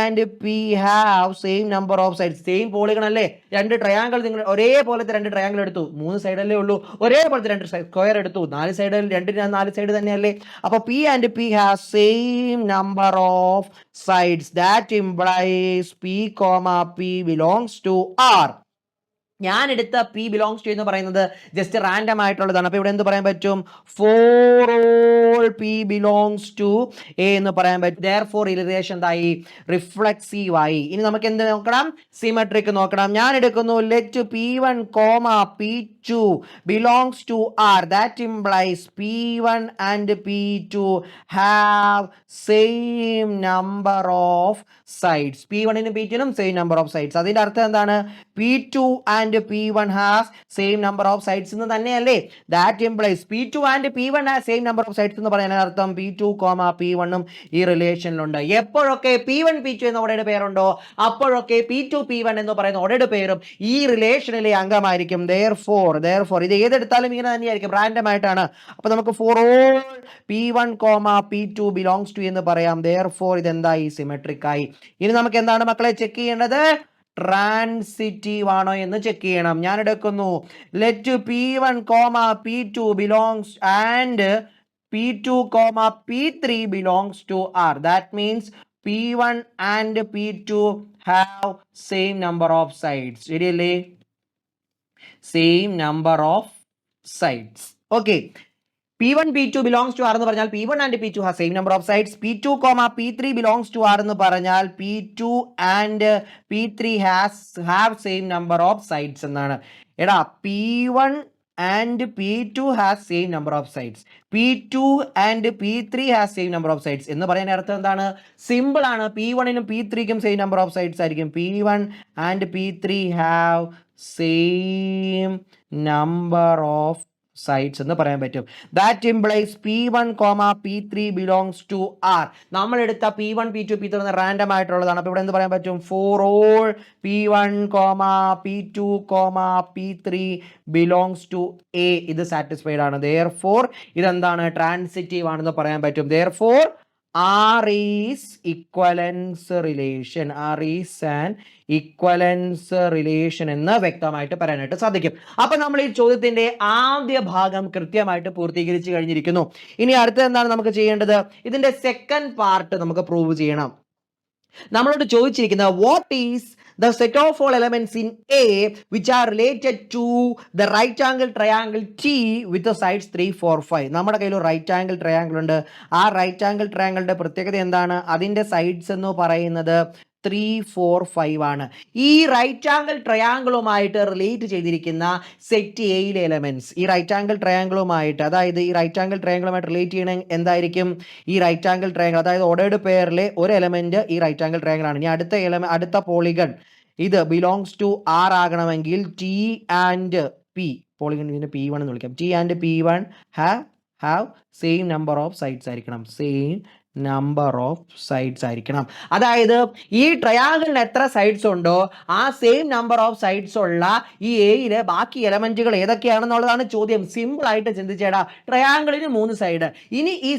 and P have same number of sides. Same polygon അല്ലേ? 2 ട്രയാങ്കിൾ, നിങ്ങൾ ഒരേപോലത്തെ 2 ട്രയാങ്കിൾ എടുത്തു, 3 സൈഡല്ലേ ഉള്ളൂ. ഒരേപോലത്തെ 2 സ്ക്വയർ എടുത്തു, 4 സൈഡ്, 2 4 സൈഡ് തന്നെയല്ലേ? അപ്പൊ P and P have same number of sides. That implies P, P belongs to R. ഞാൻ എടുത്ത P ബിലോങ്സ് ടു എന്ന് പറയുന്നത് ജസ്റ്റ് റാൻഡം ആയിട്ടുള്ളതാണ്. അപ്പൊ ഇവിടെ എന്ത് പറയാൻ പറ്റും? For all P belongs to A എന്ന് പറയാൻ പറ്റും. therefore ഈ റിലേഷൻ എന്തായി? റിഫ്ലക്സീവ് ആയി. ഇനി നമുക്ക് എന്ത് നോക്കണം? സിമെട്രിക് നോക്കണം. ഞാൻ എടുക്കുന്നു let P1, P2 belongs to R. that implies P1 and P2 have same number of sides. P1 നും P2 നും സെയിം നമ്പർ ഓഫ് സൈഡ്സ്. അതിന്റെ അർത്ഥം എന്താണ്? P2 and and P1 has same number of sides എന്ന് തന്നെയല്ലേ? That implies P2 and P1 has same number of sides എന്ന് പറയാൻ അർത്ഥം P2, P1 ഈ റിലേഷനിലുണ്ട്. എപ്പോഴൊക്കെ P1 P2 എന്ന ഓർഡറുടെ പേരുണ്ടോ അപ്പോഴൊക്കെ P2 P1 എന്ന് പറയുന്ന ഓർഡറുടെ പേരും ഈ റിലേഷനിലെ അംഗമായിരിക്കും. therefore ഇത് ഏതെടുത്താലും ഇങ്ങനെ തന്നെയായിരിക്കും, റാൻഡം ആയിട്ടാണ്. അപ്പൊ നമുക്ക് for all P1, P2 belongs to എന്ന് പറയാം. therefore ഇതെന്തായി? സിമെട്രിക് ആയി. ഇനി നമുക്ക് എന്താണ് മക്കളെ ചെക്ക് ചെയ്യേണ്ടത്? ട്രാൻസിറ്റീവ് ആണോ എന്ന് ചെക്ക് ചെയ്യണം. ഞാൻ എടുക്കുന്നു let P1, P2 belongs and P2, P3 belongs to R. That means P1 and P2 have same number of sides. ശരിയല്ലേ? Same number of sides. Okay. P1, P2 belongs to R എന്ന് പറഞ്ഞാൽ P1 and P2 have same number of sides. P2, P3 belongs to R എന്ന് പറഞ്ഞാൽ P2 and P3 have same number of sides എന്നാണ്. എടാ P1 and P2 has same number of sides. P2 and P3 has same number of sides എന്ന് പറയാൻ അർത്ഥം എന്താണ്? Simple ആണ്. P1 നും P3 ക്കും same number of sides ആയിരിക്കും. P1 and P3 have same number of sides എന്ന് പറയാൻ പറ്റും. That implies P1, P3 belongs to R. നമ്മൾ എടുത്ത P1, P2, P3 റാൻഡം ആയിട്ടുള്ളതാണ്. അപ്പോൾ ഇവിടെ എന്ത് പറയാൻ പറ്റും? for all P1, P2, P3 belongs to A. ഇത് സാറ്റിസ്ഫൈഡ് ആണ്. therefore ഇതെന്താണ്? ട്രാൻസിറ്റീവ് ആണെന്ന് പറയാൻ പറ്റും. therefore R is equivalence relation. R is an equivalence relation എന്ന് വ്യക്തമായിട്ട് പറയാനായിട്ട് സാധിക്കും. അപ്പൊ നമ്മൾ ഈ ചോദ്യത്തിന്റെ ആദ്യ ഭാഗം കൃത്യമായിട്ട് പൂർത്തീകരിച്ചു കഴിഞ്ഞിരിക്കുന്നു. ഇനി അടുത്തത് എന്താണ് നമുക്ക് ചെയ്യേണ്ടത്? ഇതിന്റെ സെക്കൻഡ് പാർട്ട് നമുക്ക് പ്രൂവ് ചെയ്യണം. നമ്മളോട് ചോദിച്ചിരിക്കുന്നത് what is the set of all elements in A which are related to the right angle triangle T with the sides 3, 4, 5. നമ്മുടെ കയ്യിൽ ഒരു റൈറ്റ് ആംഗിൾ ട്രയാങ്കിൾ ഉണ്ട്. ആ റൈറ്റ് ആംഗിൾ ട്രയാങ്കിളിന്റെ പ്രത്യേകത എന്താണ്? അതിന്റെ സൈഡ്സ് എന്ന് പറയുന്നത് 3, 4, 5 ആണ്. ഈ റൈറ്റ് ആംഗിൾ ട്രയാങ്കിളുമായിട്ട് റിലേറ്റ് ചെയ്തിരിക്കുന്ന സെറ്റ് എയിലെ എലമെന്റ്സ് ഈ റൈറ്റ് ആംഗിൾ ട്രയാങ്കിളുമായിട്ട്, അതായത് ഈ റൈറ്റ് ആംഗിൾ ട്രയാങ്കിളുമായിട്ട് റിലേറ്റ് ചെയ്യണ എന്തായിരിക്കും? ഈ റൈറ്റ് ആംഗിൾ ട്രയാങ്കിൾ, അതായത് ഓർഡേർഡ് പെയറിലെ ഒരു എലമെന്റ് ഈ റൈറ്റ് ആംഗിൾ ട്രയാങ്കിൾ ആണ്. ഇനി അടുത്ത പോളിഗൺ ഇത് ബിലോങ്സ് ടു ആർ ആകണമെങ്കിൽ ടി ആൻഡ് പി, പോളിഗൺ ഇതിന്റെ P1 എന്ന് വിളിക്കാം. T and P1 have same number of sides ആയിരിക്കണം. സെയിം നമ്പർ ഓഫ് സൈഡ്സ് ആയിരിക്കണം. അതായത് ഈ ട്രയാങ്കിളിന് എത്ര സൈഡ്സ് ഉണ്ടോ ആ സെയിം നമ്പർ ഓഫ് സൈഡ്സ് ഉള്ള ഈ എയിലെ ബാക്കി എലമെന്റുകൾ ഏതൊക്കെയാണെന്നുള്ളതാണ് ചോദ്യം. സിമ്പിൾ ആയിട്ട് ചിന്തിച്ചേടാ. ട്രയാങ്കിളിന് 3 സൈഡ്. ഇനി ഈ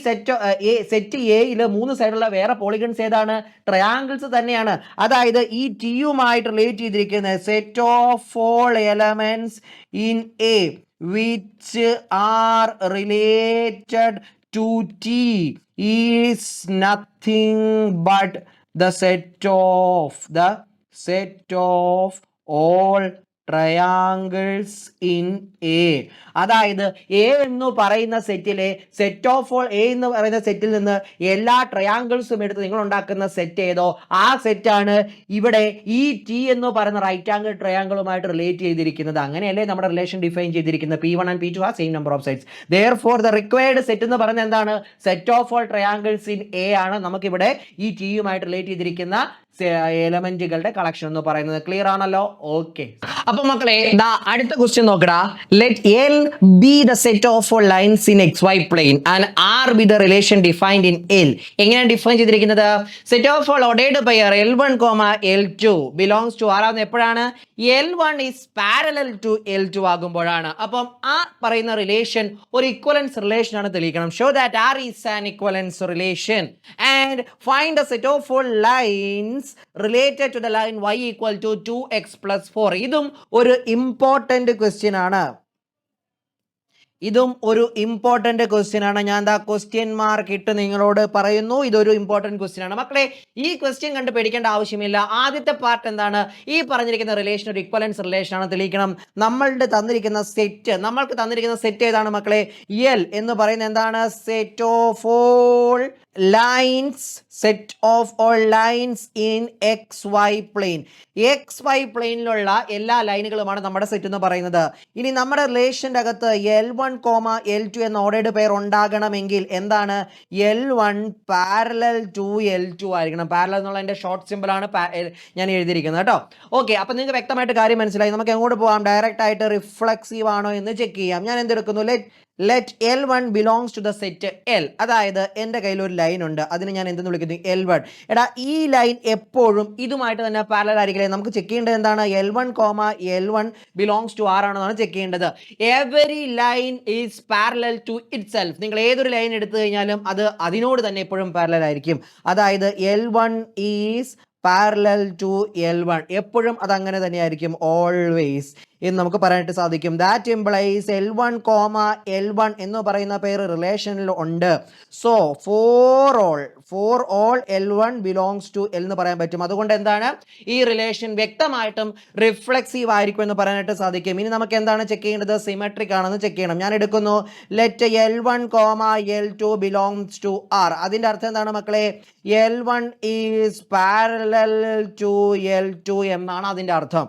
സെറ്റ് എയിൽ 3 സൈഡുള്ള വേറെ പോളിഗൺസ് ഏതാണ്? ട്രയാങ്കിൾസ് തന്നെയാണ്. അതായത് ഈ ടിയുമായിട്ട് റിലേറ്റ് ചെയ്തിരിക്കുന്ന set of all elements in A which are related to T is nothing but the set of all triangles in A. അതായത് എ എന്ന് പറയുന്ന സെറ്റിലെ സെറ്റ് ഓഫ് ഓൾ എ എന്ന് പറയുന്ന സെറ്റിൽ നിന്ന് എല്ലാ ട്രയാങ്കിൾസും എടുത്ത് നിങ്ങൾ ഉണ്ടാക്കുന്ന സെറ്റ് ഏതോ ആ സെറ്റാണ് ഇവിടെ ഈ ടി എന്ന് പറയുന്ന റൈറ്റ് ആംഗിൾ ട്രയാങ്കിളുമായിട്ട് റിലേറ്റ് ചെയ്തിരിക്കുന്നത്. അങ്ങനെയല്ലേ നമ്മുടെ റിലേഷൻ ഡിഫൈൻ ചെയ്തിരിക്കുന്നത്. P1 and P2 ആ same number of sides. therefore the required set എന്ന് പറയുന്നത് എന്താണ്? Set of all triangles in A ആണ് നമുക്കിവിടെ ഈ ടിയുമായിട്ട് റിലേറ്റ് ചെയ്തിരിക്കുന്ന എലമെന്റുകളുടെ കളക്ഷൻ എന്ന് പറയുന്നത്. ക്ലിയർ ആണല്ലോ? ഓക്കെ. അപ്പൊ മക്കളെ അടുത്ത ക്വസ്റ്റ്യൻ നോക്കടാ. Let L be the set of all lines in XY plane and R be the relation defined in L. എങ്ങനെ ഡിഫൈൻ ചെയ്തിരിക്കുന്നത്? Set of all ordered pair L1, L2 belongs to R ആവുന്നത് എപ്പോഴാണ്? L1 is parallel to L2 ആകുമ്പോഴാണ്. അപ്പം ആ പറയുന്ന relation ഒരു ഇക്വലൻസ് relation ആണ് തെളിയിക്കണം. Show that R is an equivalence relation and find the set of all lines related to the line y equal to 2x plus 4. ഇതും ഒരു ഇമ്പോർട്ടന്റ് ക്വസ്റ്റ്യൻ ആണ്. ഞാൻ ക്വസ്റ്റ്യൻ മാർക്ക് ഇട്ട് നിങ്ങളോട് പറയുന്നു ഇതൊരു ഇമ്പോർട്ടന്റ് ക്വസ്റ്റ്യൻ ആണ്. മക്കളെ ഈ ക്വസ്റ്റ്യൻ കണ്ട് പേടിക്കേണ്ട ആവശ്യമില്ല. ആദ്യത്തെ പാർട്ട് എന്താണ്? ഈ പറഞ്ഞിരിക്കുന്ന റിലേഷൻ ഒരു ഇക്വലൻസ് റിലേഷൻ ആണ് തെളിയിക്കണം. നമ്മൾക്ക് തന്നിരിക്കുന്ന സെറ്റ് ഏതാണ് മക്കളെ? എൽ എന്ന് പറയുന്നത് എന്താണ്? Set of all lines in XY plane. XY പ്ലെയിനിലുള്ള എല്ലാ ലൈനുകളുമാണ് നമ്മുടെ സെറ്റ് എന്ന് പറയുന്നത്. ഇനി നമ്മുടെ റിലേഷന്റെ അകത്ത് L1 L1, L2 എന്ന ഓർഡേർഡ് പെയർ ഉണ്ടാകണമെങ്കിൽ എന്താണ് L1 പാരലൽ ടു L2 ആയിരിക്കണം. പാരലൽ എന്നുള്ള എൻ്റെ ഷോർട്ട് സിമ്പിൾ ആണ് ഞാൻ എഴുതിയിരിക്കുന്നത് കേട്ടോ. ഓക്കെ, അപ്പൊ നിങ്ങൾക്ക് വ്യക്തമായിട്ട് കാര്യം മനസ്സിലായി. നമുക്ക് എങ്ങോട്ട് പോകാം? ഡയറക്റ്റ് ആയിട്ട് റിഫ്ലക്സീവ് ആണോ എന്ന് ചെക്ക് ചെയ്യാം. ഞാൻ എന്തെടുക്കുന്നു? Let L1 belongs to the set L. അതായത് എൻ്റെ കയ്യിൽ ഒരു ലൈൻ ഉണ്ട്, അതിന് ഞാൻ എന്തെന്ന് വിളിക്കുന്നു? L1. എടാ, ഈ ലൈൻ എപ്പോഴും ഇതുമായിട്ട് തന്നെ പാരലൽ ആയിരിക്കില്ലേ? നമുക്ക് ചെക്ക് ചെയ്യേണ്ടത് എന്താണ്? L1, ബിലോങ്സ് ടു R ആണെന്നാണ് ചെക്ക് ചെയ്യേണ്ടത്. Every line is parallel to itself. നിങ്ങൾ ഏതൊരു ലൈൻ എടുത്തു കഴിഞ്ഞാലും അത് അതിനോട് തന്നെ എപ്പോഴും പാരലൽ ആയിരിക്കും. അതായത് L1 is parallel to L1. എപ്പോഴും അത് അങ്ങനെ തന്നെയായിരിക്കും, ഓൾവേസ് എന്ന് നമുക്ക് പറയാനായിട്ട് സാധിക്കും. ദാറ്റ് ഇംപ്ലൈസ് L1, L1 എന്ന് പറയുന്ന പേര് റിലേഷനിൽ ഉണ്ട്. So for all L1 belongs to L എന്ന് പറയാൻ പറ്റും. അതുകൊണ്ട് എന്താണ്, ഈ റിലേഷൻ വ്യക്തമായിട്ടും റിഫ്ലെക്സീവ് ആയിരിക്കും എന്ന് പറയാനായിട്ട് സാധിക്കും. ഇനി നമുക്ക് എന്താണ് ചെക്ക് ചെയ്യേണ്ടത്? സിമെട്രിക് ആണെന്ന് ചെക്ക് ചെയ്യണം. ഞാൻ എടുക്കുന്നു let L1, L2 belongs to R. അതിന്റെ അർത്ഥം എന്താണ് മക്കളെ? L1 is parallel to L2 എന്നാണ് അതിന്റെ അർത്ഥം.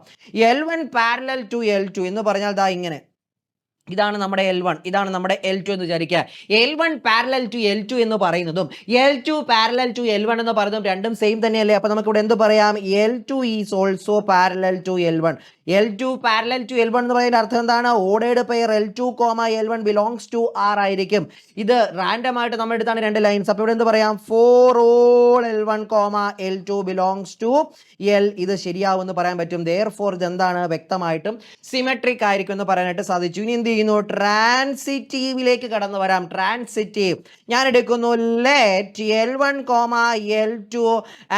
L1 പാരലൽ ടു L2 എന്ന് പറഞ്ഞാൽ ദാ ഇങ്ങനെ, ഇതാണ് നമ്മുടെ L1, ഇതാണ് നമ്മുടെ L2 എന്ന് വിചാരിക്കുക. L1 പാരലൽ ടു L2 എന്ന് പറയുന്നതും L2 പാരലൽ ടു L1 എന്ന് പറയുന്നതും രണ്ടും സെയിം തന്നെയല്ലേ? അപ്പൊ നമുക്ക് ഇവിടെ എന്ത് പറയാം? L2 is also parallel to L1. L2 parallel to L1 എന്ന് പറയുന്ന അർത്ഥം എന്താണ്? Ordered pair L2, L1 belongs to R ആയിരിക്കും. ഇത് റാൻഡം ആയിട്ട് നമ്മൾ എടുത്താണ് രണ്ട് ലൈൻസ്. അപ്പൊ ഇവിടെ എന്ത് പറയാം? For all L1, L2 belongs to L. ഇത് ശരിയാവുമെന്ന് പറയാൻ പറ്റും. therefore ഇത് എന്താണ്? വ്യക്തമായിട്ടും സിമെട്രിക് ആയിരിക്കും എന്ന് പറയാനായിട്ട് സാധിച്ചു. ഇനി എന്ത് ചെയ്യുന്നു? ട്രാൻസിറ്റീവിലേക്ക് കടന്നു വരാം. ട്രാൻസിറ്റീവ് ഞാൻ എടുക്കുന്നു let L1, L2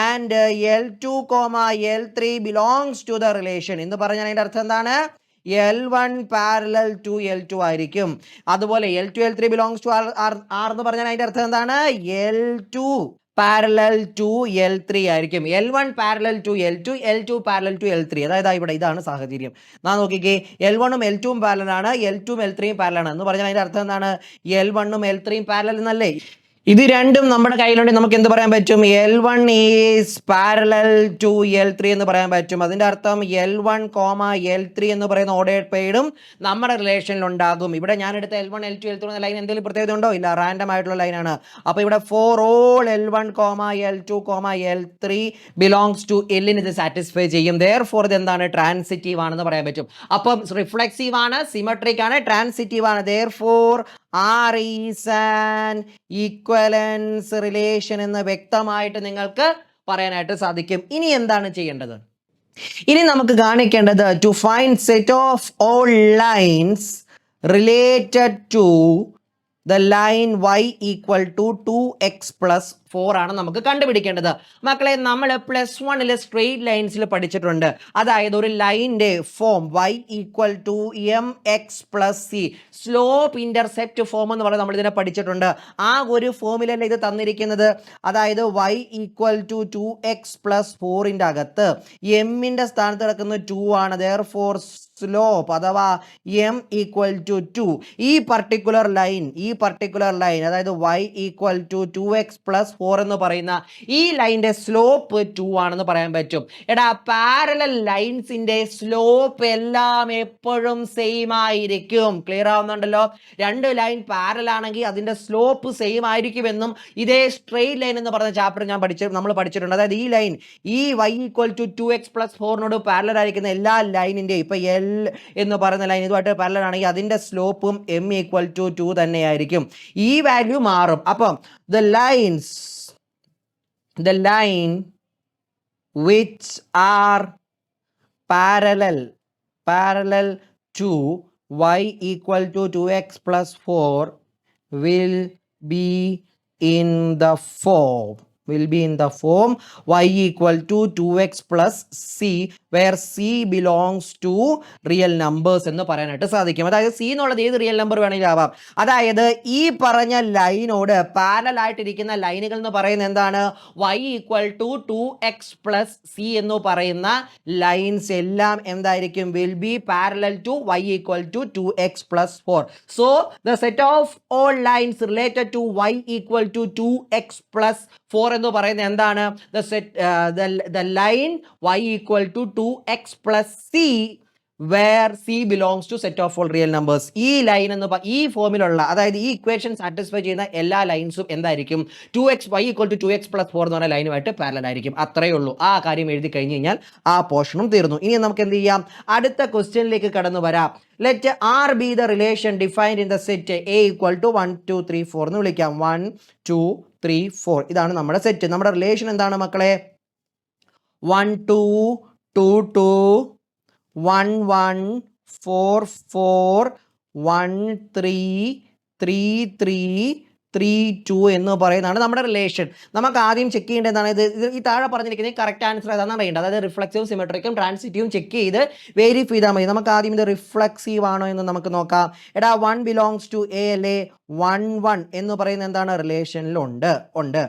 and L2, L3 belongs to the relation എന്ന് പറഞ്ഞാൽ അതിന്റെ അർത്ഥം എന്താണ്? L1 പാരലൽ ടു L2 ആയിരിക്കും. അതുപോലെ L2, L3 belongs to R എന്ന് പറഞ്ഞാൽ അതിന്റെ അർത്ഥം എന്താണ്? L2 പാരലൽ ടു L3 ആയിരിക്കും. L1 parallel to L2, L2 parallel to L3. അതായത് ഇവിടെ ഇതാണ് സാഹചര്യം. നാം നോക്കിക്കേ, L1 ഉം L2 ഉം പാരലലാണ്, L2 ഉം L3 ഉം പാരലാണ് എന്ന് പറഞ്ഞാൽ അതിന്റെ അർത്ഥം എന്താണ്? L1 ഉം L3 ഉം പാരലൽ എന്നല്ലേ? ഇത് രണ്ടും നമ്മുടെ കയ്യിലുണ്ടെങ്കിൽ നമുക്ക് എന്ത് പറയാൻ പറ്റും? L1 is parallel to L3 എന്ന് പറയാൻ പറ്റും. അതിന്റെ അർത്ഥം L1, L3 എന്ന് പറയുന്ന ഓർഡേർഡ് പെയറും നമ്മുടെ റിലേഷനിൽ ഉണ്ടാകും. ഇവിടെ ഞാൻ എടുത്ത L1, L2, L3 എന്ന ലൈൻ എന്തെങ്കിലും പ്രത്യേകത ഉണ്ടോ? ഇല്ല, റാൻഡം ആയിട്ടുള്ള ലൈനാണ്. അപ്പൊ ഇവിടെ for all L1, L2, L3 belongs to Lന് ഇത് സാറ്റിസ്ഫൈ ചെയ്യും. therefore ഇത് എന്താണ്? ട്രാൻസിറ്റീവ് ആണെന്ന് പറയാൻ പറ്റും. അപ്പം റിഫ്ലെക്സീവ് ആണ്, സിമെട്രിക് ആണ്, ട്രാൻസിറ്റീവ് ആണ്. therefore R is an equivalence relation എന്ന് വ്യക്തമായിട്ട് നിങ്ങൾക്ക് പറയാനായിട്ട് സാധിക്കും. ഇനി എന്താണ് ചെയ്യേണ്ടത്? ഇനി നമുക്ക് കാണിക്കേണ്ടത് to find set of all lines related to the line y equal to 2x plus 4 ആണ് നമുക്ക് കണ്ടുപിടിക്കേണ്ടത്. മക്കളെ, നമ്മൾ +1 സ്ട്രെയിറ്റ് ലൈൻസിൽ പഠിച്ചിട്ടുണ്ട്. അതായത് ഒരു ലൈനിന്റെ form y equal to mx plus c, slope intercept form എന്ന് പറയുന്നത് നമ്മൾ ഇതിനെ പഠിച്ചിട്ടുണ്ട്. ആ ഒരു ഫോമിലല്ലേ ഇത് തന്നിരിക്കുന്നത്. അതായത് y equal to 2x plus 4ന്റെ അകത്ത് എമ്മിന്റെ സ്ഥാനത്ത് കിടക്കുന്ന 2 ആണ്. therefore സ്ലോപ്പ് അഥവാ m ഈക്വൽ ടു 2. ഈ പർട്ടിക്കുലർ ലൈൻ അതായത് y equal to 2x plus 4 എന്ന് പറയുന്ന ഈ ലൈനിന്റെ സ്ലോപ്പ് 2 ആണെന്ന് പറയാൻ പറ്റും. എടാ, പാരലൽ ലൈൻസിന്റെ സ്ലോപ്പ് എല്ലാം എപ്പോഴും സെയിം ആയിരിക്കും. ക്ലിയർ ആവുന്നുണ്ടല്ലോ? രണ്ട് ലൈൻ പാരലൽ ആണെങ്കിൽ അതിന്റെ സ്ലോപ്പ് സെയിം ആയിരിക്കുമെന്നും ഇതേ സ്ട്രെയിറ്റ് ലൈൻ എന്ന് പറഞ്ഞ ചാപ്റ്റർ നമ്മൾ പഠിച്ചിട്ടുണ്ട്. അതായത് ഈ ലൈൻ, ഈ y equal to 2x plus 4നോട് പാരലൽ ആയിരിക്കുന്ന എല്ലാ ലൈനിന്റെയും, ഇപ്പൊ L എന്ന് പറയുന്ന ലൈൻ ഇതുമായിട്ട് പാരലൽ ആണെങ്കിൽ അതിന്റെ സ്ലോപ്പും m ഈക്വൽ ടു 2 തന്നെയായിരിക്കും. ഈ വാല്യൂ മാറും. അപ്പം the line which are parallel to y equal to 2x plus 4 will be in the form y equal to 2x plus c, where c belongs to real numbers എന്ന് പറയാനായിട്ട് സാധിക്കും. അതായത് c എന്നുള്ളത് ഏത് റിയൽ നമ്പർ വേണമെങ്കിലും ആവാം. അതായത് ഈ പറഞ്ഞ ലൈനോട് പാരലൽ ആയിട്ടിരിക്കുന്ന ലൈനുകൾ എന്ന് പറയുന്നത് എന്താണ്? y equal to 2x plus c എന്ന് പറയുന്ന ലൈൻസ് എല്ലാം എന്തായിരിക്കും? will be parallel to y equal to 2x plus 4. so the set of all lines related to y equal to 2x plus 4 എന്ന് പറയുന്നത് എന്താണ്? the line y equal to 2x plus c where C belongs to set of all real numbers. ഈ line എന്ന് ഈ ഫോമിലുള്ള, അതായത് ഈ equation satisfy ചെയ്യുന്ന എല്ലാ ലൈൻസും എന്തായിരിക്കും? 2x y = 2x + 4 എന്ന് പറഞ്ഞ ലൈനുമായിട്ട് പാരലൽ ആയിരിക്കും. അത്രയേ ഉള്ളൂ. ആ കാര്യം എഴുതി കഴിഞ്ഞ് കഴിഞ്ഞാൽ ആ പോർഷനും തീർന്നു. ഇനി നമുക്ക് എന്ത് ചെയ്യാം? അടുത്ത ക്വസ്റ്റ്യനിലേക്ക് കടന്നു വരാം. Let R be the relation defined in the set A = 1 2 3 4 എന്ന് വിളിക്കാം. 1 2 3 4 ഇതാണ് നമ്മുടെ സെറ്റ്. നമ്മുടെ റിലേഷൻ എന്താണ് മക്കളെ? 1 2 2 2 1 1 4 4 1 3 3 3 3 2 എന്ന് പറയുന്നതാണ് നമ്മുടെ റിലേഷൻ. നമുക്ക് ആദ്യം ചെക്ക് ചെയ്യേണ്ടത് എന്താണ്? ഇത് ഈ താഴെ പറഞ്ഞിരിക്കുന്നത് കറക്റ്റ് ആൻസർ ഏതാണെന്ന് അറിയേണ്ടത്. അതായത് റിഫ്ലക്സീവ്, സിമെട്രിക്കും ട്രാൻസിറ്റീവും ചെക്ക് ചെയ്ത് വെരിഫൈ ചെയ്താൽ മതി. നമുക്ക് ആദ്യം ഇത് റിഫ്ലക്സീവ് ആണോ എന്ന് നമുക്ക് നോക്കാം. എടാ 1 ബിലോങ്സ് ടു എ അല്ലേ? 1 1 എന്ന് പറയുന്നത് എന്താണ്? റിലേഷനിൽ ഉണ്ട്.